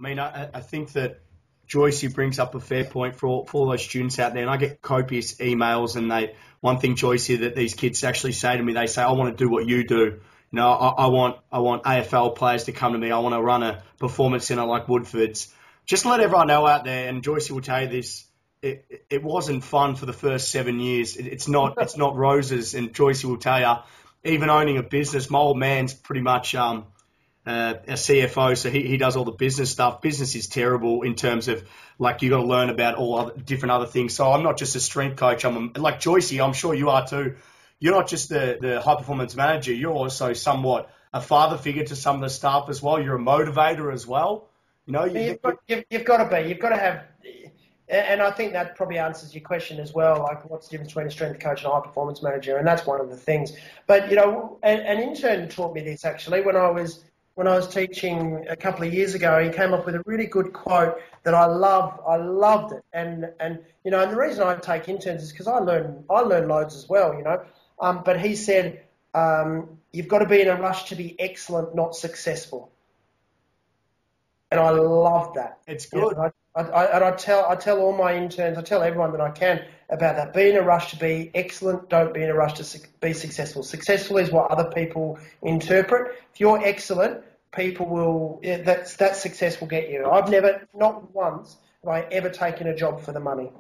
I mean, I think that Joyce brings up a fair point for all those students out there, and I get copious emails. And one thing, Joyce, that these kids actually say to me, they say, "I want to do what you do. I want AFL players to come to me. I want to run a performance centre like Woodford's." Just let everyone know out there, and Joyce will tell you this. It wasn't fun for the first 7 years. It's not roses, and Joyce will tell you. Even owning a business, my old man's pretty much a CFO, so he does all the business stuff. Business is terrible in terms of, like, you got to learn about all different other things. So I'm not just a strength coach. I'm like Joyce, I'm sure you are too. You're not just the high performance manager. You're also somewhat a father figure to some of the staff as well. You're a motivator as well. You've got to be. You've got to have. And I think that probably answers your question as well, like what's the difference between a strength coach and a high-performance manager, and that's one of the things. But, an intern taught me this, actually, when I was teaching a couple of years ago. He came up with a really good quote that I loved it. And the reason I take interns is because I learn loads as well, But he said, you've got to be in a rush to be excellent, not successful. And I love that. It's good. I tell all my interns, I tell everyone that I can about that. Be in a rush to be excellent, don't be in a rush to be successful. Successful is what other people interpret. If you're excellent, people will, that success will get you. I've never, not once, have I ever taken a job for the money.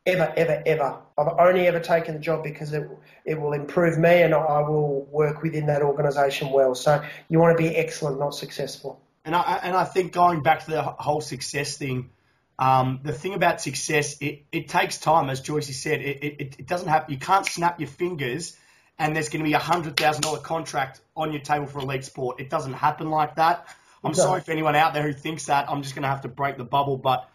Ever, ever, ever. I've only ever taken the job because it will improve me and I will work within that organisation well. So you want to be excellent, not successful. And I think going back to the whole success thing, the thing about success, it takes time, as Joyce said. It doesn't happen. You can't snap your fingers and there's going to be $100,000 contract on your table for elite sport. It doesn't happen like that. I'm sorry for anyone out there who thinks that. I'm just going to have to break the bubble. But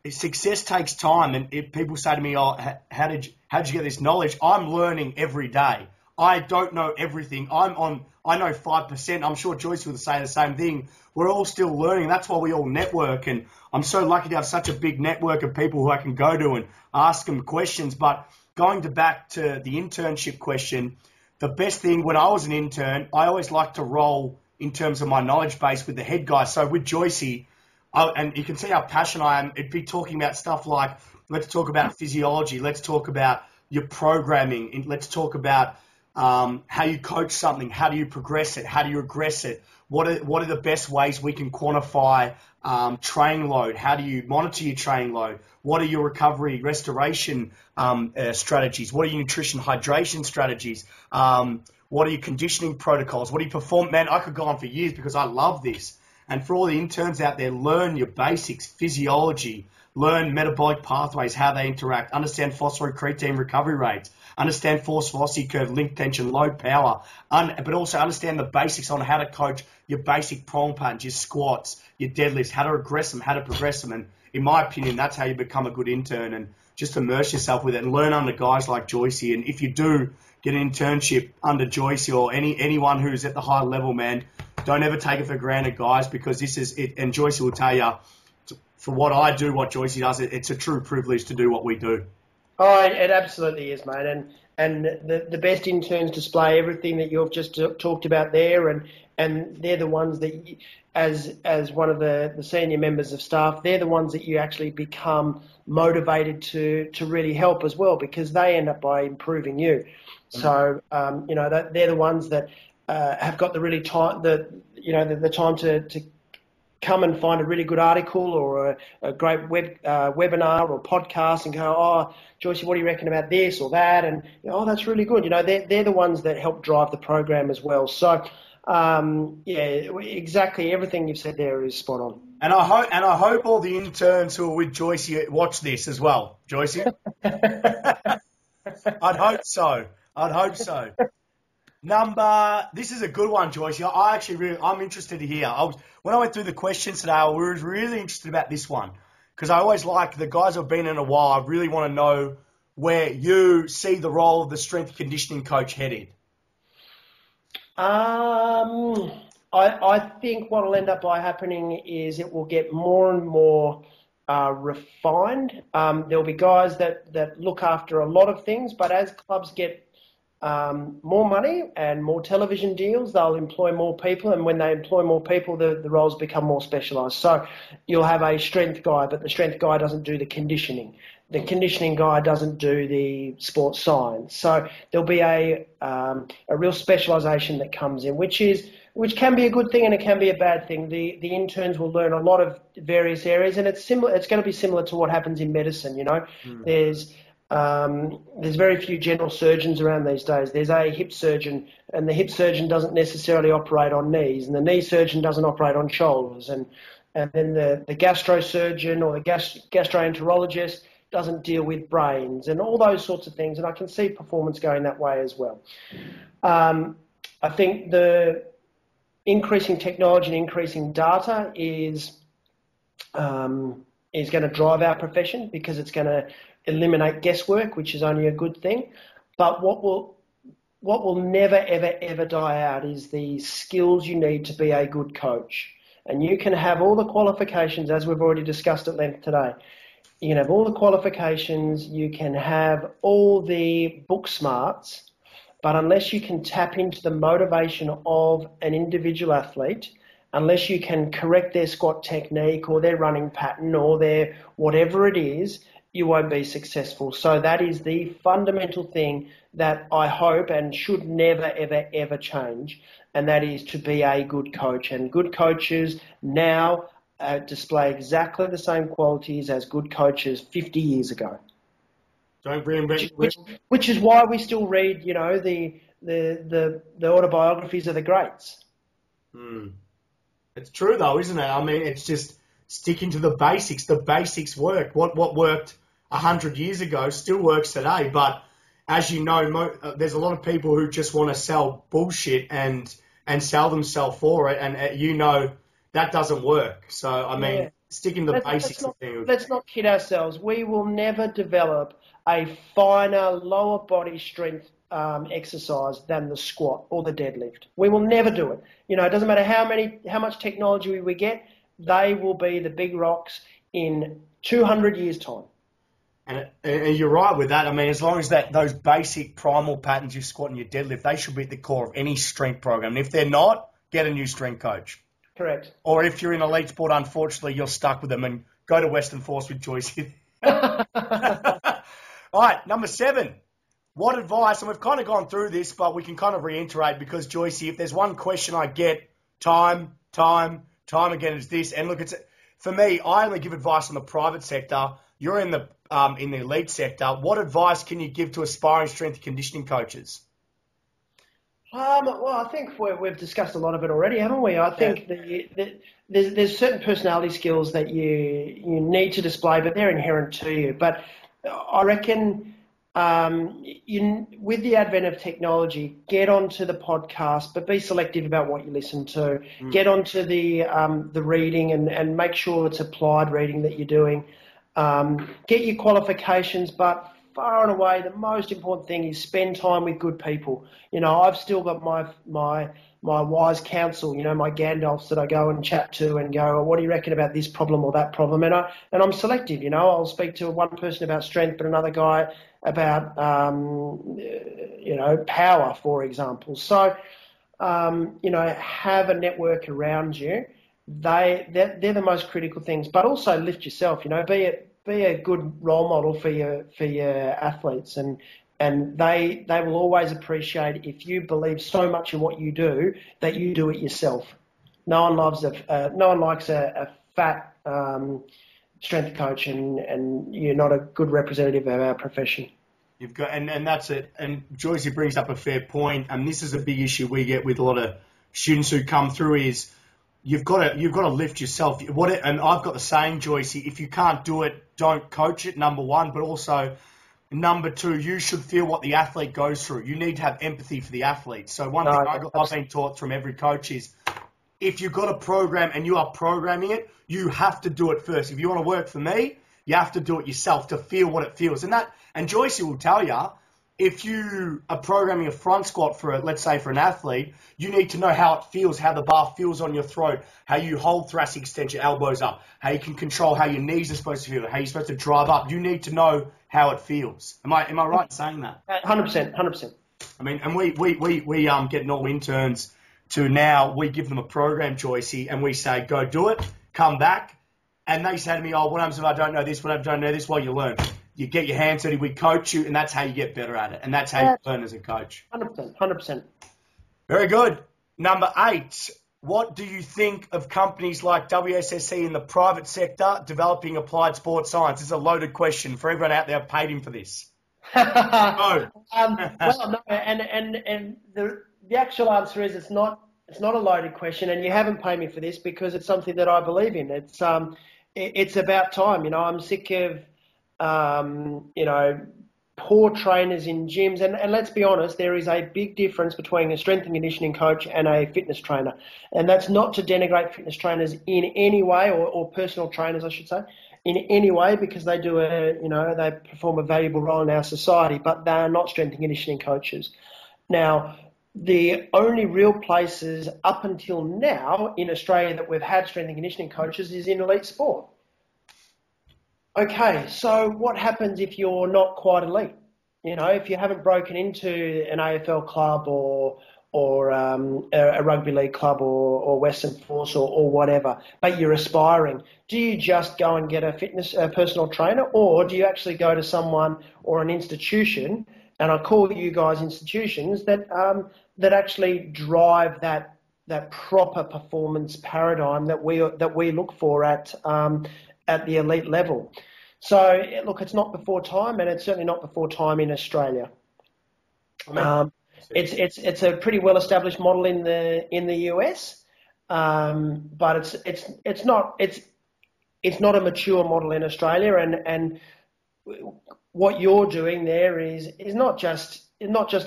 success takes time, and if people say to me, "Oh, how did you get this knowledge?" I'm learning every day. I don't know everything. I know 5%. I'm sure Joyce will say the same thing. We're all still learning. That's why we all network, and I'm so lucky to have such a big network of people who I can go to and ask them questions. But back to the internship question, the best thing when I was an intern, I always liked to roll in terms of my knowledge base with the head guy. So with Joycey, and you can see how passionate I am, it'd be talking about stuff like, let's talk about physiology, let's talk about your programming, and let's talk about how you coach something, how do you progress it, how do you regress it, what are the best ways we can quantify training load, how do you monitor your training load, what are your recovery, restoration strategies, what are your nutrition, hydration strategies, what are your conditioning protocols, what do you perform? Man, I could go on for years because I love this. And for all the interns out there, learn your basics, physiology, learn metabolic pathways, how they interact, understand phosphocreatine recovery rates, understand force velocity curve, link tension, load power, but also understand the basics on how to coach your basic prong patterns, your squats, your deadlifts, how to regress them, how to progress them. And in my opinion, that's how you become a good intern, and just immerse yourself with it and learn under guys like Joycey. And if you do get an internship under Joycey or anyone who's at the high level, man, don't ever take it for granted, guys, because this is it. And Joycey will tell you, for what I do, what Joycey does, it's a true privilege to do what we do. Oh, it absolutely is, mate. And the best interns display everything that you've just talked about there, and they're the ones that, as one of the senior members of staff, they're the ones that you actually become motivated to really help as well, because they end up by improving you. So, they're the ones that have got the really time, the time to come and find a really good article or a great webinar or podcast and go, "Oh, Joycey, what do you reckon about this or that?" And, "Oh, that's really good." They're the ones that help drive the program as well. So, exactly everything you've said there is spot on. And I hope all the interns who are with Joycey watch this as well, Joycey. I'd hope so. This is a good one, Joycey. I'm interested to hear. When I went through the questions today, I was really interested about this one, because I always like the guys who've been in a while. I really want to know where you see the role of the strength and conditioning coach heading. I think what will end up by happening is it will get more and more refined. There'll be guys that look after a lot of things, but as clubs get more money and more television deals, they'll employ more people, and when they employ more people, the roles become more specialised. So you'll have a strength guy, but the strength guy doesn't do the conditioning. The conditioning guy doesn't do the sports science. So there'll be a real specialisation that comes in, which can be a good thing and it can be a bad thing. The interns will learn a lot of various areas, and it's similar. It's going to be similar to what happens in medicine. There's very few general surgeons around these days. There's a hip surgeon, and the hip surgeon doesn't necessarily operate on knees, and the knee surgeon doesn't operate on shoulders, and then the gastro surgeon or the gastroenterologist doesn't deal with brains and all those sorts of things. And I can see performance going that way as well. I think the increasing technology and increasing data is going to drive our profession, because it's going to eliminate guesswork, which is only a good thing. But what will never, ever, ever die out is the skills you need to be a good coach. And you can have all the qualifications, as we've already discussed at length today. You can have all the qualifications, you can have all the book smarts, but unless you can tap into the motivation of an individual athlete, unless you can correct their squat technique or their running pattern or their whatever it is, you won't be successful. So that is the fundamental thing that I hope and should never, ever, ever change, and that is to be a good coach. And good coaches now display exactly the same qualities as good coaches 50 years ago. Don't bring which is why we still read, the autobiographies of the greats. It's true though, isn't it? I mean, it's just sticking to the basics. The basics work. What worked 100 years ago still works today. But as you know, there's a lot of people who just want to sell bullshit and sell themselves for it, and that doesn't work. So I mean, sticking to the basics of things. Let's not kid ourselves. We will never develop a finer lower body strength exercise than the squat or the deadlift. We will never do it. It doesn't matter how much technology we get. They will be the big rocks in 200 years' time. And you're right with that. I mean, as long as those basic primal patterns, your squat and your deadlift, they should be at the core of any strength program. And if they're not, get a new strength coach. Correct. Or if you're in elite sport, unfortunately, you're stuck with them and go to Western Force with Joyce. All right, number 7. What advice, and we've kind of gone through this, but we can kind of reiterate because, Joyce, if there's one question I get time again, is this. And look, for me, I only give advice on the private sector. You're in the elite sector. What advice can you give to aspiring strength and conditioning coaches? Well, I think we've discussed a lot of it already, haven't we? I think there's certain personality skills that you need to display, but they're inherent to you. But I reckon with the advent of technology, get onto the podcast, but be selective about what you listen to. Get onto the reading and make sure it's applied reading that you're doing. Get your qualifications, but far and away the most important thing is spend time with good people. I've still got my wise counsel, my Gandalfs that I go and chat to and go, well, what do you reckon about this problem or that problem? And I'm selective. I'll speak to one person about strength, but another guy about power, for example. So have a network around you. They're the most critical things, but also lift yourself. Be a good role model for your athletes, and they will always appreciate if you believe so much in what you do that you do it yourself. No one likes a fat strength coach, and you're not a good representative of our profession. You've got, and that's it. And Joyce brings up a fair point, and this is a big issue we get with a lot of students who come through is you've got to lift yourself. And I've got the saying, Joyce, if you can't do it, don't coach it, number one, but also number two, you should feel what the athlete goes through. You need to have empathy for the athlete. So one thing I've been taught from every coach is if you've got a program and you are programming it, you have to do it first. If you want to work for me, you have to do it yourself to feel what it feels. And Joyce will tell you, if you are programming a front squat let's say for an athlete, you need to know how it feels, how the bar feels on your throat, how you hold thoracic extension, elbows up, how you can control how your knees are supposed to feel, how you're supposed to drive up. You need to know how it feels. Am I right in saying that? 100%. I mean, and we getting all interns to now, we give them a program, Joyce, and we say, go do it, come back. And they say to me, what happens if I don't know this? What if I don't know this? Well, you learn. You get your hands dirty, we coach you, and that's how you get better at it. And that's how you learn as a coach. 100%. Very good. Number 8, what do you think of companies like WSSC in the private sector developing applied sports science? This is a loaded question for everyone out there. Paid him for this. Well, no, and the actual answer is it's not a loaded question, and you haven't paid me for this because it's something that I believe in. It's about time. I'm sick of poor trainers in gyms. And let's be honest, there is a big difference between a strength and conditioning coach and a fitness trainer. And that's not to denigrate fitness trainers in any way, or personal trainers, I should say, in any way, because they they perform a valuable role in our society, but they are not strength and conditioning coaches. Now, the only real places up until now in Australia that we've had strength and conditioning coaches is in elite sport. Okay, so what happens if you're not quite elite? If you haven't broken into an AFL club or a rugby league club or Western Force or whatever, but you're aspiring, do you just go and get a personal trainer, or do you actually go to someone or an institution, and I call you guys institutions, that actually drive that proper performance paradigm that we look for at the elite level? So, look, it's not before time, and it's certainly not before time in Australia. It's a pretty well established model in the US, but it's not a mature model in Australia, and what you're doing there is not just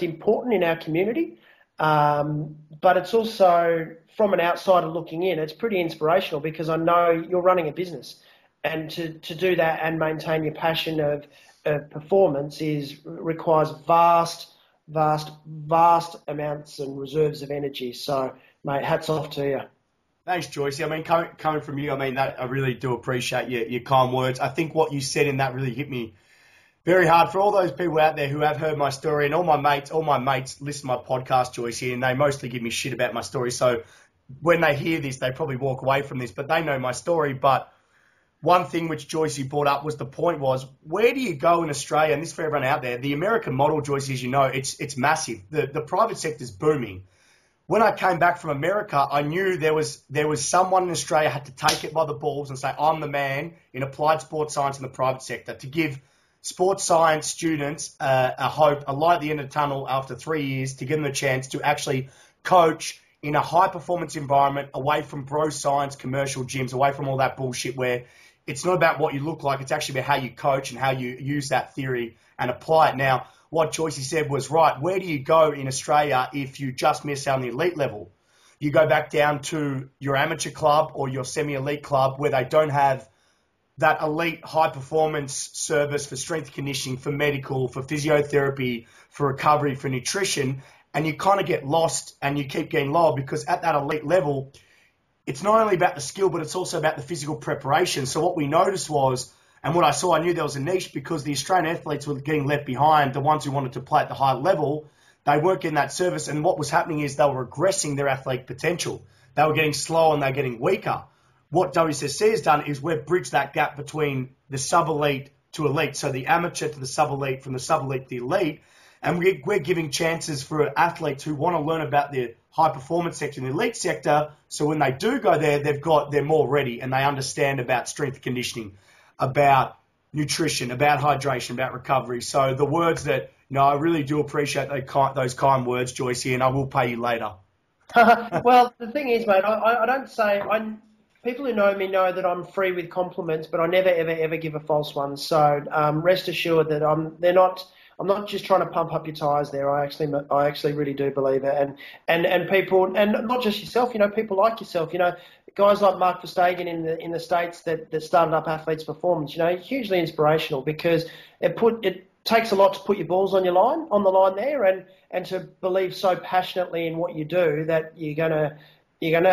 important in our community, But it's also, from an outsider looking in, it's pretty inspirational because I know you're running a business, and to do that and maintain your passion of performance requires vast amounts and reserves of energy. So, mate, hats off to you. Thanks, Joyce. I mean, coming from you, I mean, that I really do appreciate your kind words. I think what you said in that really hit me very hard. For all those people out there who have heard my story, and all my mates listen to my podcast, Joyce, here, and they mostly give me shit about my story. So when they hear this, they probably walk away from this, but they know my story. But one thing which Joyce brought up was the point was, where do you go in Australia? And this is for everyone out there. The American model, Joyce, as you know, it's massive. The private sector's booming. When I came back from America, I knew there was someone in Australia had to take it by the balls and say, I'm the man in applied sports science in the private sector, to give sports science students a hope, a light at the end of the tunnel after 3 years, to give them a chance to actually coach in a high-performance environment, away from bro science, commercial gyms, away from all that bullshit where it's not about what you look like, it's actually about how you coach and how you use that theory and apply it. Now, what Joyce said was right. Where do you go in Australia if you just miss out on the elite level? You go back down to your amateur club or your semi-elite club where they don't have that elite high-performance service for strength conditioning, for medical, for physiotherapy, for recovery, for nutrition, and you kind of get lost and you keep getting lower because at that elite level, it's not only about the skill, but it's also about the physical preparation. So what we noticed was, and what I saw, I knew there was a niche because the Australian athletes were getting left behind, the ones who wanted to play at the high level, they weren't getting that service. And what was happening is they were regressing their athletic potential. They were getting slower and they were getting weaker. What WSSC has done is we've bridged that gap between the sub-elite to elite, so the amateur to the sub-elite, from the sub-elite to the elite, and we're giving chances for athletes who want to learn about the high-performance sector and the elite sector, so when they do go there, they're more ready and they understand about strength conditioning, about nutrition, about hydration, about recovery. So the words that, I really do appreciate those kind words, Joyce, and I will pay you later. Well, the thing is, mate, I don't say... People who know me know that I'm free with compliments, but I never, ever give a false one. So rest assured that I'm not just trying to pump up your tyres there. I actually really do believe it. And people, and not just yourself, people like yourself, guys like Mark Verstegen in the States that started up Athletes Performance, hugely inspirational because it takes a lot to put your balls on the line there and to believe so passionately in what you do that you're gonna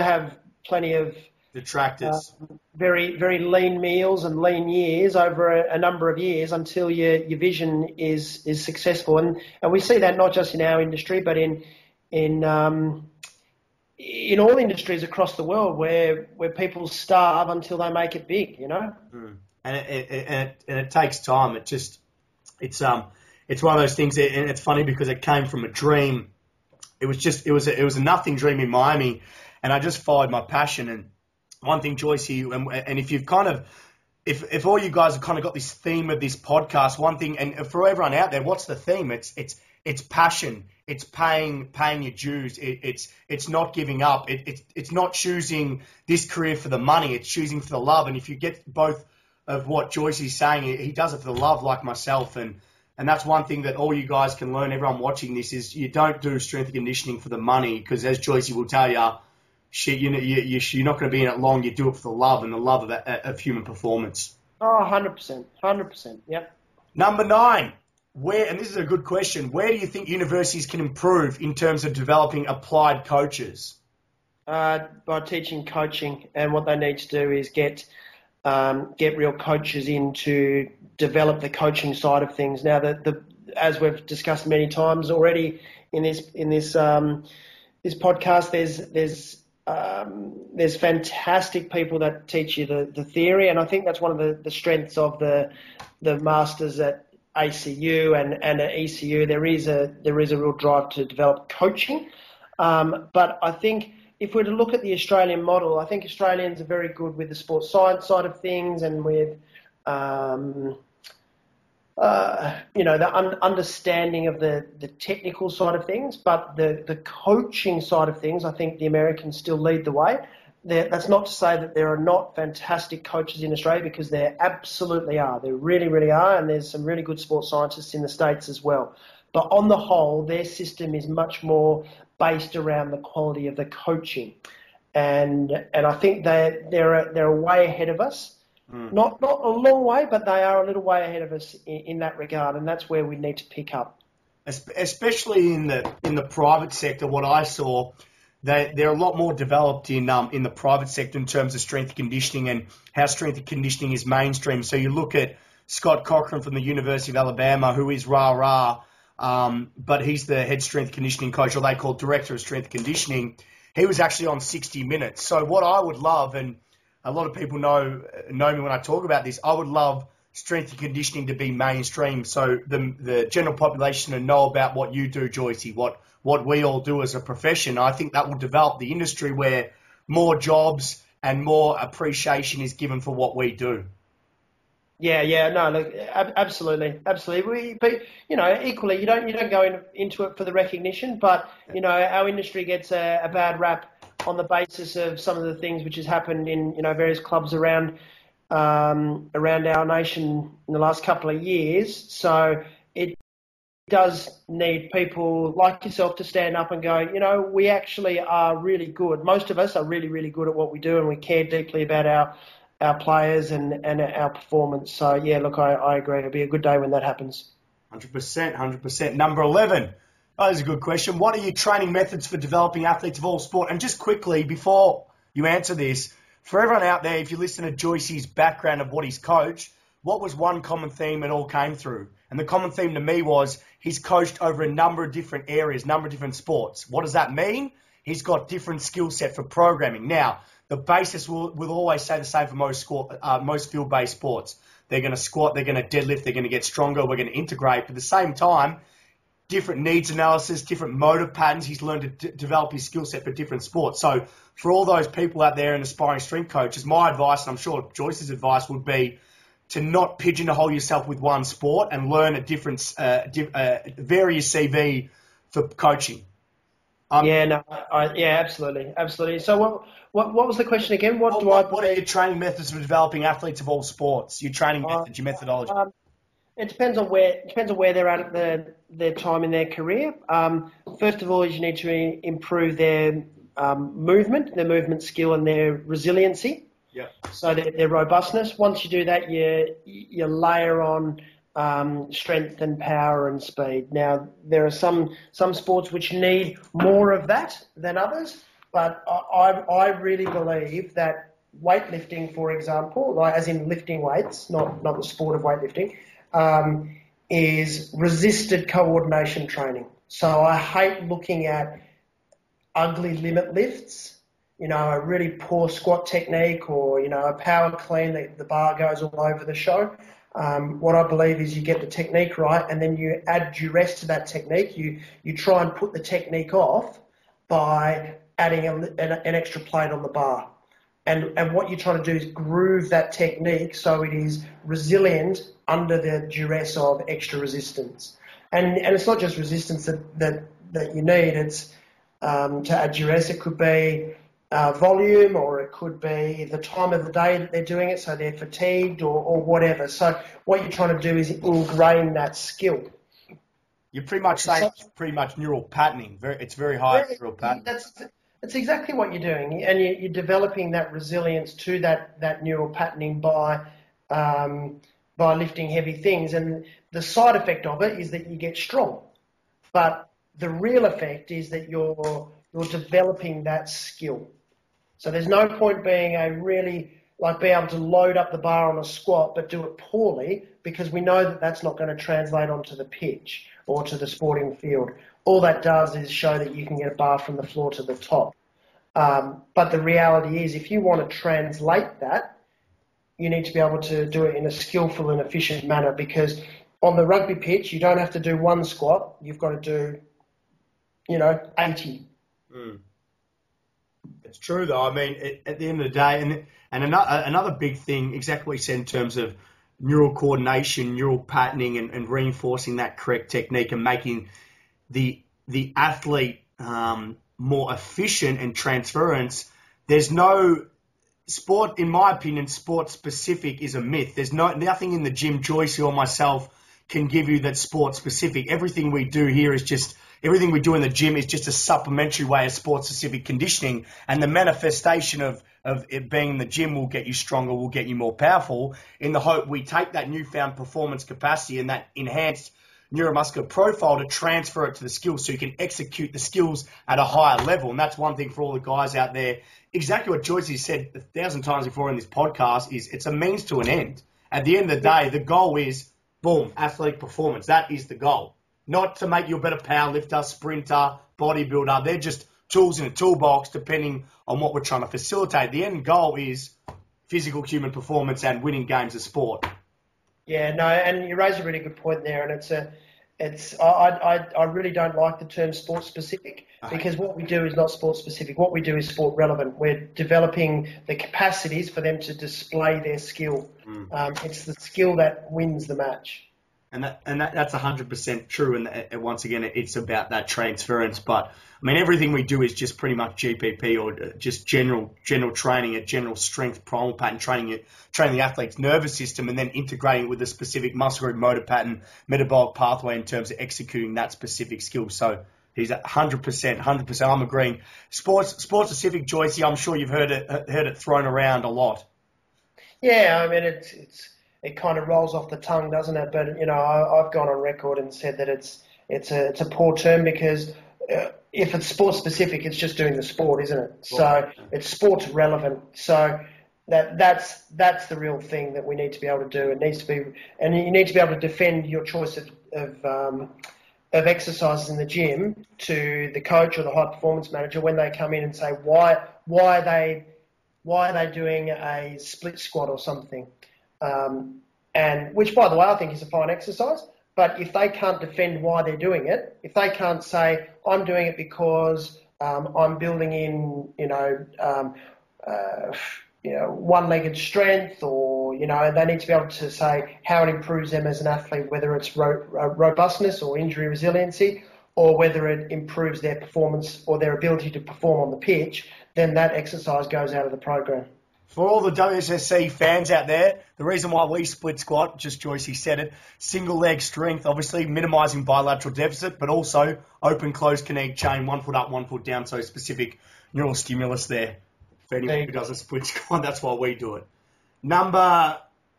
have plenty of detractors, very, very lean meals and lean years over a number of years until your vision is successful. And we see that not just in our industry, but in all industries across the world where people starve until they make it big, And it takes time. It's one of those things, and it's funny because it came from a dream. It was a nothing dream in Miami, and I just followed my passion. And one thing, Joyce, and if you've if all you guys have kind of got this theme of this podcast, one thing, and for everyone out there, what's the theme? It's passion. It's paying your dues. It's not giving up. It's not choosing this career for the money. It's choosing for the love. And if you get both of what Joyce is saying, he does it for the love, like myself. And that's one thing that all you guys can learn. Everyone watching this is you don't do strength and conditioning for the money, because as Joyce will tell you, you're not going to be in it long. You do it for the love and the love of human performance. Oh, 100%. Yep. Number 9, and this is a good question, where do you think universities can improve in terms of developing applied coaches? By teaching coaching, and what they need to do is get real coaches in to develop the coaching side of things. Now, as we've discussed many times already in this podcast, there's fantastic people that teach you the theory, and I think that's one of the strengths of the masters at ACU and at ECU. There is a real drive to develop coaching, but I think if we're to look at the Australian model, I think Australians are very good with the sports science side of things and with the understanding of the technical side of things, but the coaching side of things, I think the Americans still lead the way. That's not to say that there are not fantastic coaches in Australia, because there absolutely are. There really, really are, and there's some really good sports scientists in the States as well. But on the whole, their system is much more based around the quality of the coaching, and I think they're way ahead of us. Not a long way, but they are a little way ahead of us in that regard, and that's where we need to pick up. Especially in the private sector, what I saw, they're a lot more developed in the private sector in terms of strength and conditioning and how strength and conditioning is mainstream. So you look at Scott Cochran from the University of Alabama, who is rah-rah, but he's the head strength conditioning coach, or they call director of strength conditioning. He was actually on 60 Minutes. So what I would love, and a lot of people know me when I talk about this, I would love strength and conditioning to be mainstream, so the general population to know about what you do, Joycey, what we all do as a profession. I think that will develop the industry where more jobs and more appreciation is given for what we do. No, look, absolutely. But equally, you don't go into it for the recognition, but our industry gets a bad rap on the basis of some of the things which has happened in various clubs around our nation in the last couple of years. So it does need people like yourself to stand up and go, we actually are really good. Most of us are really, really good at what we do, and we care deeply about our players and our performance. So, yeah, look, I agree. It'll be a good day when that happens. 100%. Number 11. Oh, that's a good question. What are your training methods for developing athletes of all sport? And just quickly, before you answer this, for everyone out there, if you listen to Joycey's background of what he's coached, what was one common theme it all came through? And the common theme to me was he's coached over a number of different areas, number of different sports. What does that mean? He's got different skill set for programming. Now, the basis will always stay the same for most field-based sports. They're going to squat, they're going to deadlift, they're going to get stronger, we're going to integrate. But at the same time, different needs analysis, different motor patterns. He's learned to develop his skill set for different sports. So for all those people out there and aspiring strength coaches, my advice, and I'm sure Joyce's advice, would be to not pigeonhole yourself with one sport and learn a different, vary your CV for coaching. Absolutely. So what was the question again? What are your training methods for developing athletes of all sports? Your training methods, your methodology. It depends on where they're at their time in their career. First of all, is you need to improve their movement skill, and their resiliency. Yeah. So their robustness. Once you do that, you layer on strength and power and speed. Now, there are some sports which need more of that than others, but I really believe that weightlifting, for example, like as in lifting weights, not the sport of weightlifting, is resisted coordination training. So I hate looking at ugly limit lifts, a really poor squat technique, or, a power clean that the bar goes all over the show. What I believe is you get the technique right, and then you add duress to that technique. You try and put the technique off by adding an extra plate on the bar. And what you're trying to do is groove that technique so it is resilient under the duress of extra resistance. And it's not just resistance that you need. It's to add duress. It could be volume, or it could be the time of the day that they're doing it, so they're fatigued or whatever. So what you're trying to do is ingrain that skill. You're pretty much saying it's pretty much neural patterning. It's very high neural patterning. That's exactly what you're doing, and you're developing that resilience to that neural patterning by lifting heavy things. And the side effect of it is that you get strong, but the real effect is that you're developing that skill. So there's no point being being able to load up the bar on a squat but do it poorly, because we know that that's not going to translate onto the pitch or to the sporting field. All that does is show that you can get a bar from the floor to the top. But the reality is, if you want to translate that, you need to be able to do it in a skillful and efficient manner, because on the rugby pitch, you don't have to do one squat. You've got to do, 80. It's true, though. I mean, at the end of the day, and another big thing, exactly what you said in terms of neural coordination, neural patterning, and reinforcing that correct technique and making the athlete more efficient and transference. there's no sport, in my opinion, sport specific is a myth. There's nothing in the gym, Joyce or myself, can give you that's sport specific. Everything we do here is just, everything we do in the gym is just a supplementary way of sport specific conditioning. And the manifestation of it being in the gym will get you stronger, will get you more powerful, in the hope we take that newfound performance capacity and that enhanced neuromuscular profile to transfer it to the skills so you can execute the skills at a higher level. And that's one thing for all the guys out there. Exactly what Joyce has said 1,000 times before in this podcast is it's a means to an end. At the end of the day, the goal is, boom, athletic performance. That is the goal. Not to make you a better powerlifter, sprinter, bodybuilder. They're just tools in a toolbox depending on what we're trying to facilitate. The end goal is physical human performance and winning games of sport. Yeah, no, and you raise a really good point there, and I really don't like the term sport specific, because what we do is not sport specific. What we do is sport relevant. We're developing the capacities for them to display their skill. It's the skill that wins the match. And that's 100% true. And once again, it's about that transference. But I mean, everything we do is just pretty much GPP or just general training, a general strength primal pattern training the athlete's nervous system, and then integrating it with a specific muscle group, motor pattern, metabolic pathway in terms of executing that specific skill. So he's at 100%. I'm agreeing. Sports specific, Joyce, I'm sure you've heard it thrown around a lot. Yeah, I mean, it kind of rolls off the tongue, doesn't it? But I've gone on record and said that it's a poor term, because if it's sport specific, it's just doing the sport, isn't it? So it's sports relevant. So that's the real thing that we need to be able to do. It needs to be, and you need to be able to defend your choice of exercises in the gym to the coach or the high performance manager when they come in and say why are they doing a split squat or something. And which, by the way, I think is a fine exercise. But if they can't defend why they're doing it, if they can't say, I'm doing it because I'm building in, one-legged strength, or, they need to be able to say how it improves them as an athlete, whether it's robustness or injury resiliency, or whether it improves their performance or their ability to perform on the pitch, then that exercise goes out of the program. For all the WSSC fans out there, the reason why we split squat, just Joyce said it, single leg strength, obviously minimising bilateral deficit, but also open, closed, kinetic chain, 1 foot up, 1 foot down, so specific neural stimulus there. For anyone who does a split squat, that's why we do it. Number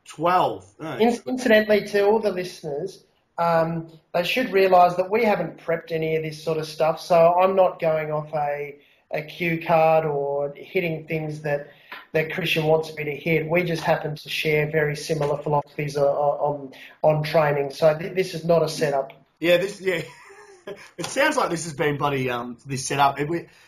12. Incidentally, to all the listeners, they should realise that we haven't prepped any of this sort of stuff, so I'm not going off a cue card or hitting things that Christian wants me to hit. We just happen to share very similar philosophies on training. So this is not a setup. Yeah. It sounds like this has been bloody this setup.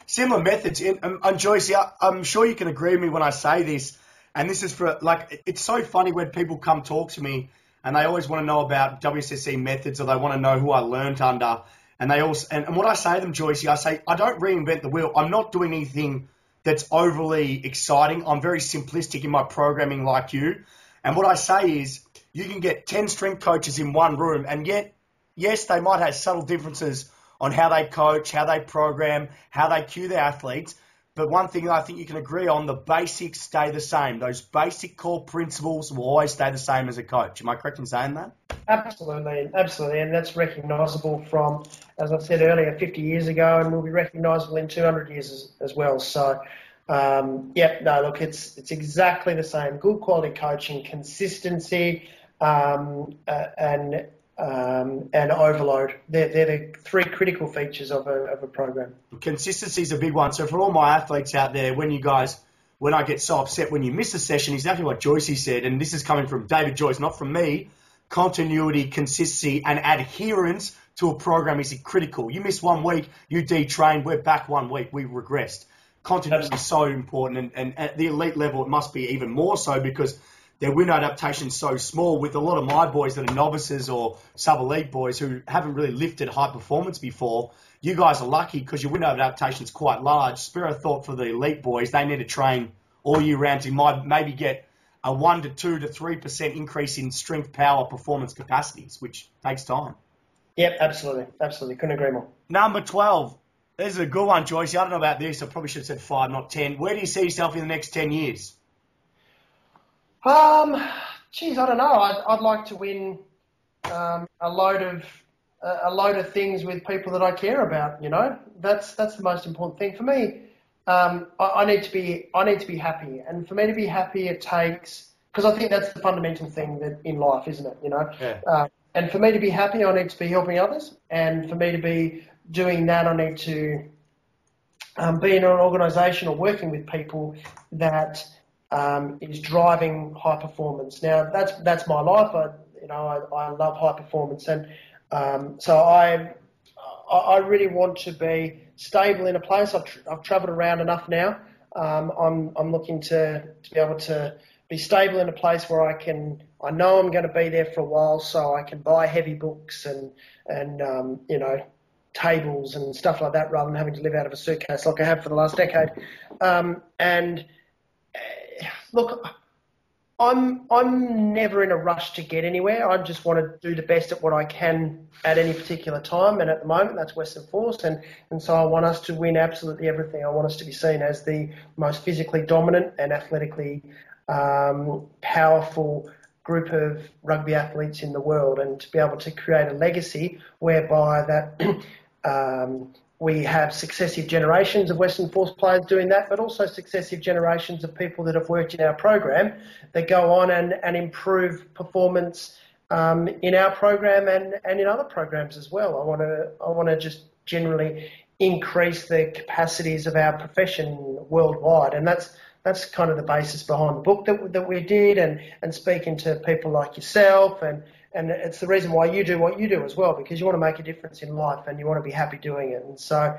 Similar methods. And Joyce, I'm sure you can agree with me when I say this. And this is for, it's so funny when people come talk to me and they always want to know about WSSC methods, or they want to know who I learnt under. And and what I say to them, Joyce, I say, I don't reinvent the wheel. I'm not doing anything that's overly exciting. I'm very simplistic in my programming like you. And what I say is, you can get 10 strength coaches in one room, and yet, yes, they might have subtle differences on how they coach, how they program, how they cue their athletes. But one thing I think you can agree on, the basics stay the same. Those basic core principles will always stay the same as a coach. Am I correct in saying that? Absolutely. And that's recognisable from, as I said earlier, 50 years ago, and will be recognisable in 200 years as well. So, it's exactly the same. Good quality coaching, consistency, and overload. They're the three critical features of a program. Consistency is a big one. So for all my athletes out there, when I get so upset when you miss a session, exactly what Joyce said, and this is coming from David Joyce, not from me, continuity, consistency, and adherence to a program is critical. You miss 1 week, you detrained, we're back 1 week, we regressed. Continuity is so important, and at the elite level, it must be even more so, because their window adaptation is so small. With a lot of my boys that are novices or sub-elite boys who haven't really lifted high performance before, you guys are lucky because your window adaptation is quite large. Spare a thought for the elite boys. They need to train all year round to maybe get a 1 to 2 to 3% increase in strength, power, performance capacities, which takes time. Yep, absolutely. Couldn't agree more. Number 12, This is a good one, Joyce. I don't know about this. I probably should have said 5, not 10. Where do you see yourself in the next 10 years? Geez, I don't know. I'd like to win a load of things with people that I care about. You know, that's the most important thing for me. I need to be happy, and for me to be happy, it takes, because I think that's the fundamental thing that in life, isn't it? You know, Yeah. And for me to be happy, I need to be helping others, and for me to be doing that, I need to be in an organisation or working with people that is driving high performance. Now, that's my life. I love high performance, and so I really want to be stable in a place. I've travelled around enough now. I'm looking to be able to be stable in a place where I know I'm going to be there for a while, so I can buy heavy books and tables and stuff like that, rather than having to live out of a suitcase like I have for the last decade. Look, I'm never in a rush to get anywhere. I just want to do the best at what I can at any particular time, and at the moment that's Western Force, and so I want us to win absolutely everything. I want us to be seen as the most physically dominant and athletically powerful group of rugby athletes in the world, and to be able to create a legacy whereby that we have successive generations of Western Force players doing that, but also successive generations of people that have worked in our program that go on and improve performance in our program and in other programs as well. I want to just generally increase the capacities of our profession worldwide, and that's kind of the basis behind the book that we did, and speaking to people like yourself, and it's the reason why you do what you do as well, because you want to make a difference in life and you want to be happy doing it. And so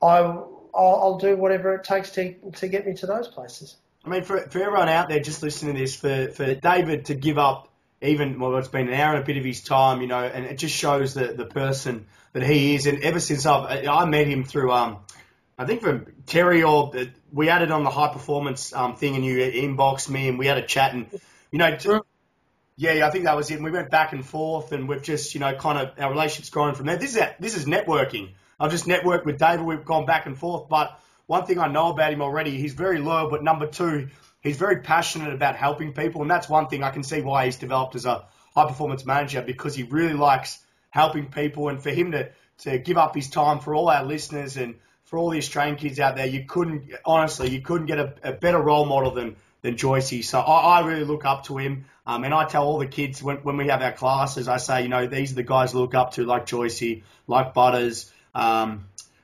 I'll do whatever it takes to get me to those places. I mean, for everyone out there just listening to this, for David to give up it's been an hour and a bit of his time, you know, and it just shows the person that he is. And ever since I met him through, I think from Terry, or we had it on the high performance thing, and you inboxed me and we had a chat, and, you know, yeah, I think that was it. And we went back and forth, and we've just, you know, kind of our relationship's grown from there. This is networking. I've just networked with David. We've gone back and forth. But one thing I know about him already, he's very loyal. But number two, he's very passionate about helping people. And that's one thing I can see why he's developed as a high performance manager, because he really likes helping people. And for him to give up his time for all our listeners and for all the Australian kids out there, you couldn't get a better role model than Joycey. So I really look up to him. And I tell all the kids when we have our classes, I say, you know, these are the guys to look up to, like Joycey, like Butters,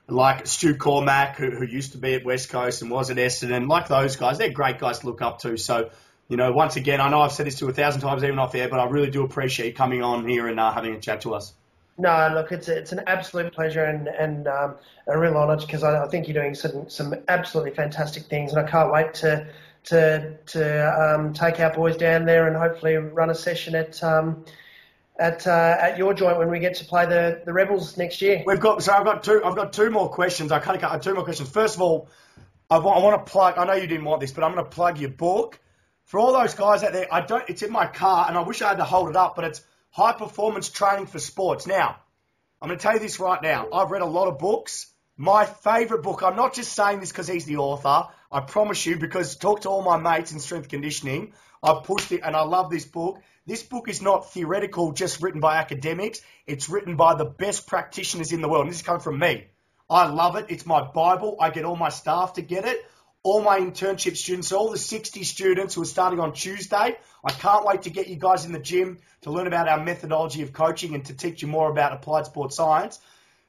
like Stu Cormack, who used to be at West Coast and was at Essendon, like those guys. They're great guys to look up to. So, you know, once again, I know I've said this to 1,000 times even off air, but I really do appreciate you coming on here and having a chat to us. No, look, it's an absolute pleasure and a real honour, because I think you're doing some absolutely fantastic things, and I can't wait to take our boys down there and hopefully run a session at your joint when we get to play the Rebels next year. I've got two more questions. Two more questions. First of all, I want to plug. I know you didn't want this, but I'm going to plug your book for all those guys out there. It's in my car, and I wish I had to hold it up, but it's High Performance Training for Sports. Now, I'm going to tell you this right now. I've read a lot of books. My favourite book, I'm not just saying this because he's the author, I promise you, because talk to all my mates in strength conditioning, I've pushed it and I love this book. This book is not theoretical, just written by academics. It's written by the best practitioners in the world. And this is coming from me. I love it. It's my Bible. I get all my staff to get it. All my internship students, all the 60 students who are starting on Tuesday. I can't wait to get you guys in the gym to learn about our methodology of coaching and to teach you more about applied sports science.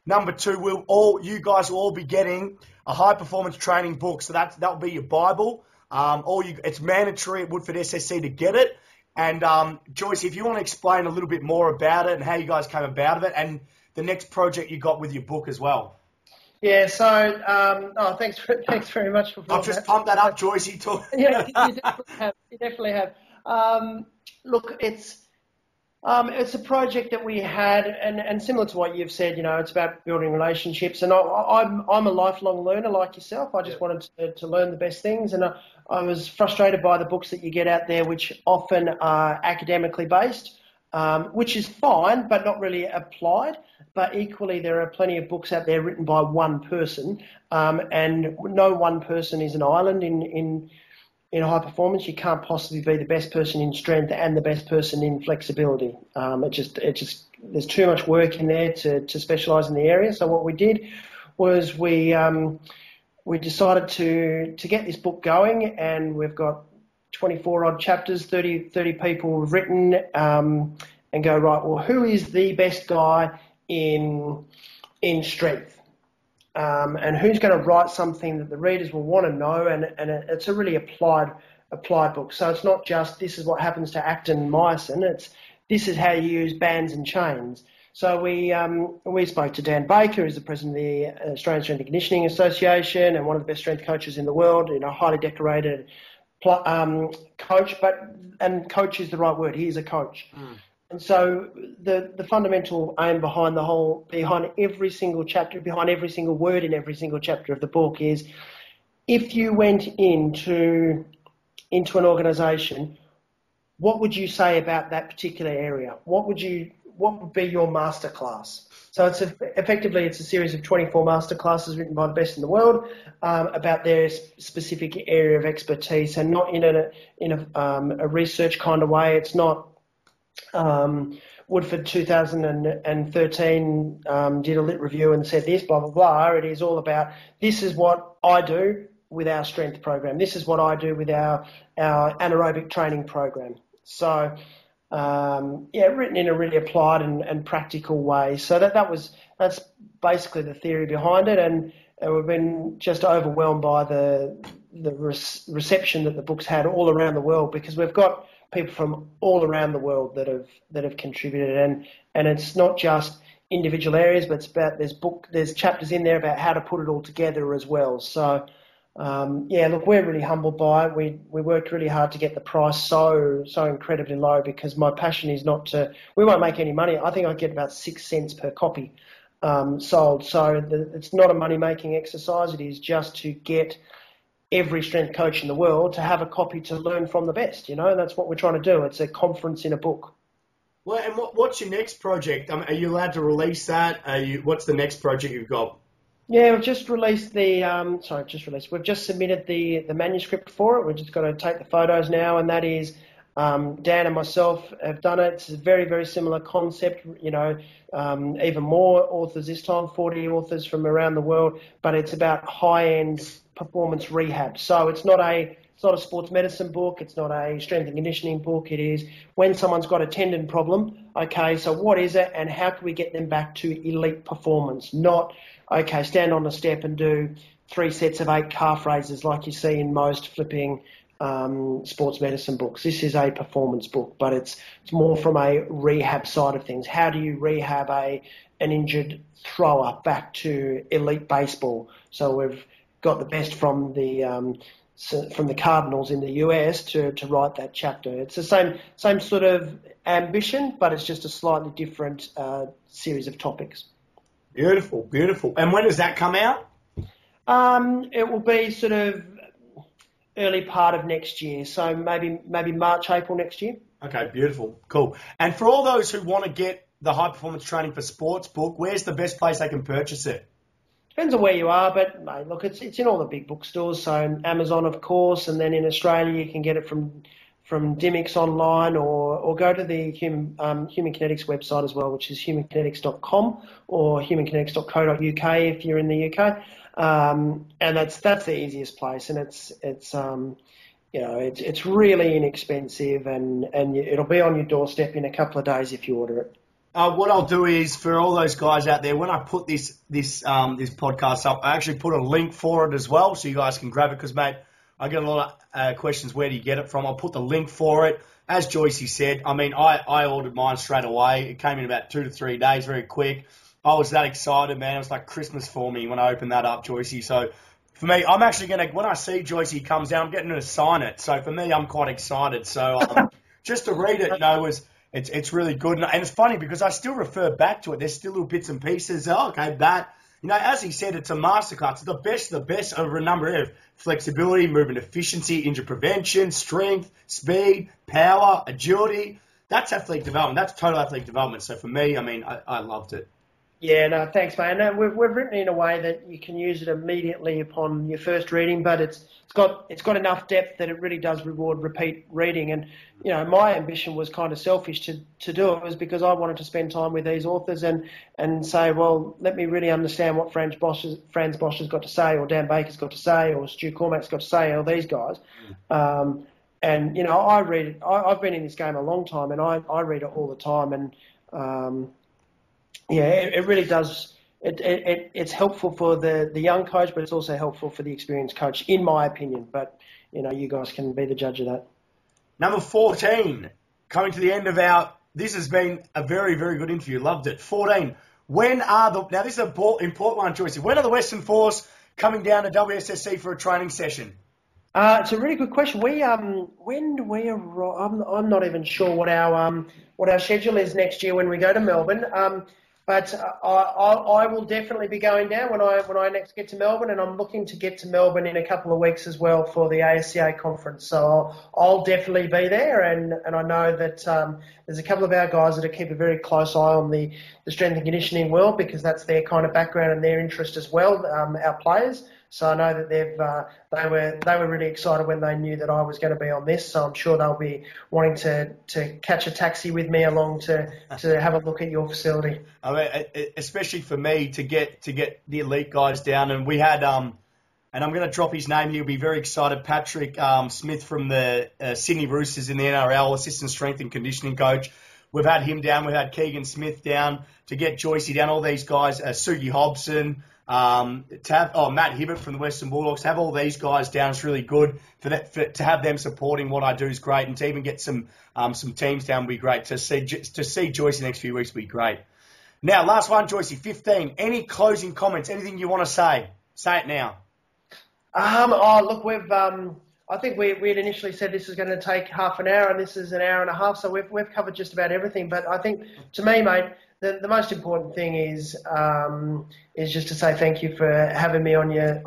Number two, you guys will all be getting a high performance training book. So that'll be your Bible. It's mandatory at Woodford SSC to get it. And Joyce, if you want to explain a little bit more about it and how you guys came about it, and the next project you got with your book as well. Yeah. So, thanks very much for. I've just pumped that up, Joyce. Yeah, you definitely have. Look, it's a project that we had, and similar to what you've said, you know, it's about building relationships. And I'm a lifelong learner like yourself. I just wanted to learn the best things, and I was frustrated by the books that you get out there, which often are academically based. which is fine, but not really applied. But equally, there are plenty of books out there written by one person, and no one person is an island in high performance. You can't possibly be the best person in strength and the best person in flexibility. There's too much work in there to specialise in the area. So what we did was we decided to get this book going, and we've got 24 odd chapters, 30 people have written, and go, right, well, who is the best guy in strength? And who's going to write something that the readers will want to know, and it's a really applied book. So it's not just this is what happens to actin and myosin, this is how you use bands and chains. So we spoke to Dan Baker, who's the president of the Australian Strength and Conditioning Association and one of the best strength coaches in the world, highly decorated coach, and coach is the right word. He is a coach. And so the fundamental aim behind every single chapter, behind every single word in every single chapter of the book is, if you went into an organisation, what would you say about that particular area? What would be your masterclass? So effectively it's a series of 24 masterclasses written by the best in the world about their specific area of expertise, and not in a research kind of way. It's not Woodford 2013 did a lit review and said this, blah, blah, blah. It is all about, this is what I do with our strength program. This is what I do with our anaerobic training program. So, written in a really applied and practical way. So that's basically the theory behind it, and we've been just overwhelmed by the reception that the book's had all around the world, because we've got people from all around the world that have contributed, and it's not just individual areas, but it's about there's chapters in there about how to put it all together as well. So look, we're really humbled by it. We worked really hard to get the price so incredibly low, because my passion is not to. We won't make any money. I think I get about 6 cents per copy sold. So it's not a money making exercise. It is just to get every strength coach in the world to have a copy to learn from the best, and that's what we're trying to do. It's a conference in a book. Well, and what's your next project? Are you allowed to release that? What's the next project you've got? Yeah, we've just released We've just submitted the manuscript for it. We're just going to take the photos now, and that is Dan and myself have done it. It's a very, very similar concept, even more authors this time, 40 authors from around the world, but it's about high-end performance rehab. So it's not a sports medicine book. It's not a strength and conditioning book. It is when someone's got a tendon problem, okay, so what is it and how can we get them back to elite performance? Not, okay, stand on a step and do 3 sets of 8 calf raises like you see in most flipping sports medicine books. This is a performance book, but it's more from a rehab side of things. How do you rehab an injured thrower back to elite baseball? So we've got the best from the Cardinals in the US to write that chapter. It's the same sort of ambition, but it's just a slightly different series of topics. Beautiful, beautiful. And when does that come out? It will be sort of early part of next year, so maybe March, April next year. Okay, beautiful, cool. And for all those who want to get the High Performance Training for Sports book, where's the best place they can purchase it? Depends on where you are, but mate, look, it's in all the big bookstores. So Amazon, of course, and then in Australia you can get it from Dimmicks online, or go to the Human Kinetics website as well, which is humankinetics.com or humankinetics.co.uk if you're in the UK. And that's the easiest place, and it's really inexpensive, and it'll be on your doorstep in a couple of days if you order it. What I'll do is, for all those guys out there, when I put this podcast up, I actually put a link for it as well, so you guys can grab it. Because, mate, I get a lot of questions. Where do you get it from? I'll put the link for it. As Joyce said, I mean, I ordered mine straight away. It came in about 2 to 3 days, very quick. I was that excited, man. It was like Christmas for me when I opened that up, Joyce. So for me, I'm actually going to, when I see Joyce comes out, I'm getting her to sign it. So for me, I'm quite excited. So just to read it, it's really good. And it's funny because I still refer back to it. There's still little bits and pieces. Oh, okay, that. As he said, it's a masterclass. It's the best over a number of areas. Flexibility, movement efficiency, injury prevention, strength, speed, power, agility. that's athletic development. That's total athletic development. So for me, I mean, I loved it. Yeah, no, thanks, mate. And we've written it in a way that you can use it immediately upon your first reading, but it's got enough depth that it really does reward repeat reading. And my ambition was kind of selfish to do it, was because I wanted to spend time with these authors and say, well, let me really understand what Franz Bosch has got to say, or Dan Baker's got to say, or Stu Cormack's got to say, or these guys. And I read it. I've been in this game a long time, and I read it all the time, and it really does. It's helpful for the young coach, but it's also helpful for the experienced coach, in my opinion. But, you guys can be the judge of that. Number 14, coming to the end of this has been a very, very good interview. Loved it. 14, now this is an important one, Joyce. When are the Western Force coming down to WSSC for a training session? It's a really good question. When do we arrive? I'm not even sure what our schedule is next year when we go to Melbourne. But I will definitely be going down when I next get to Melbourne, and I'm looking to get to Melbourne in a couple of weeks as well for the ASCA conference. So I'll definitely be there, and I know that there's a couple of our guys that keep a very close eye on the strength and conditioning world, because that's their kind of background and their interest as well, our players. So I know that they were really excited when they knew that I was going to be on this. So I'm sure they'll be wanting to catch a taxi with me along to have a look at your facility. I mean, especially for me to get the elite guys down, and we had and I'm going to drop his name here. You'll be very excited. Patrick Smith from the Sydney Roosters in the NRL, assistant strength and conditioning coach. We've had him down. We've had Keegan Smith down, to get Joycey down. All these guys, Sugi Hobson. Matt Hibbert from the Western Bulldogs, to have all these guys down is really good. To have them supporting what I do is great, and to even get some teams down would be great. To see Joycey the next few weeks would be great. Now, last one, Joycey, 15. Any closing comments? Anything you want to say? Say it now. Look, I think we had initially said this is going to take half an hour, and this is an hour and a half, so we've covered just about everything. But I think, to me, mate, the most important thing is just to say thank you for having me on your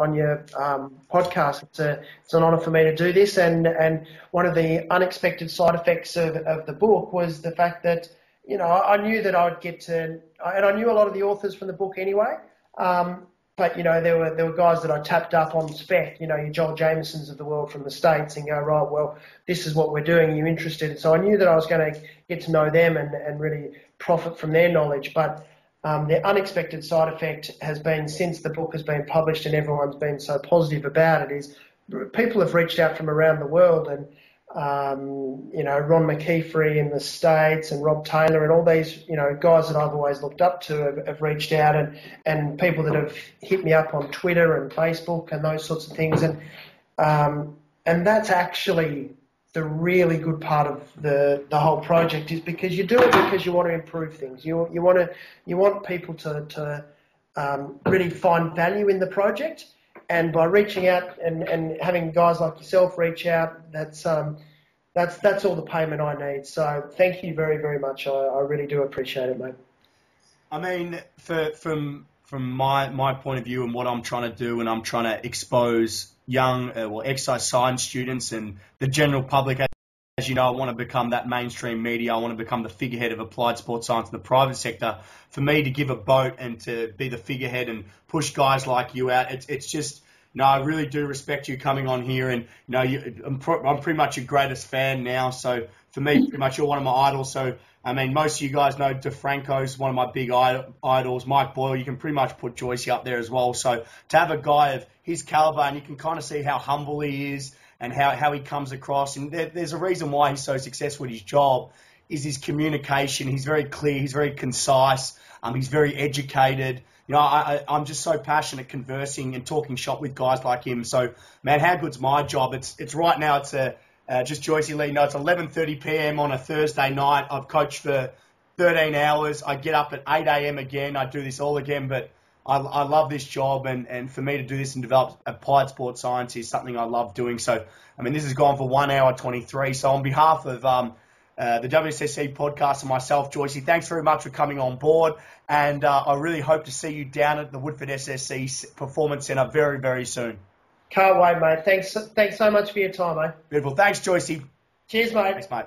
podcast. It's an honour for me to do this, and one of the unexpected side effects of the book was the fact that I knew that I'd get to, and I knew a lot of the authors from the book anyway. But there were guys that I tapped up on spec, your Joel Jamesons of the world from the States, and go, right, well, this is what we're doing. Are you interested? So I knew that I was going to get to know them and really profit from their knowledge. But the unexpected side effect has been, since the book has been published and everyone's been so positive about it, is people have reached out from around the world, and Ron McKeefery in the States and Rob Taylor and all these, guys that I've always looked up to have reached out, and people that have hit me up on Twitter and Facebook and those sorts of things. And that's actually the really good part of the whole project, is because you do it because you want to improve things. You want people to really find value in the project. And by reaching out and having guys like yourself reach out, that's all the payment I need. So thank you very, very much. I really do appreciate it, mate. I mean, from my point of view and what I'm trying to do, and I'm trying to expose young exercise science students and the general public. As you know, I want to become that mainstream media. I want to become the figurehead of applied sports science in the private sector. For me to give a vote and to be the figurehead and push guys like you out, it's just, I really do respect you coming on here. And, I'm pretty much your greatest fan now. So for me, pretty much you're one of my idols. So, I mean, most of you guys know DeFranco's one of my big idols. Mike Boyle, you can pretty much put Joycey up there as well. So to have a guy of his caliber, and you can kind of see how humble he is, and how he comes across. And there's a reason why he's so successful at his job, is his communication. He's very clear. He's very concise. He's very educated. I'm just so passionate conversing and talking shop with guys like him. So, man, how good's my job? It's right now, it's just Joycey Lee. It's 11:30 p.m. on a Thursday night. I've coached for 13 hours. I get up at 8 a.m. again. I do this all again, but I love this job, and for me to do this and develop applied sports science is something I love doing. So, I mean, this has gone for 1 hour 23. So on behalf of the WSSC Podcast and myself, Joycey, thanks very much for coming on board. And I really hope to see you down at the Woodford SSC Performance Centre very, very soon. Can't wait, mate. Thanks so much for your time, mate. Beautiful. Thanks, Joycey. Cheers, mate. Thanks, mate.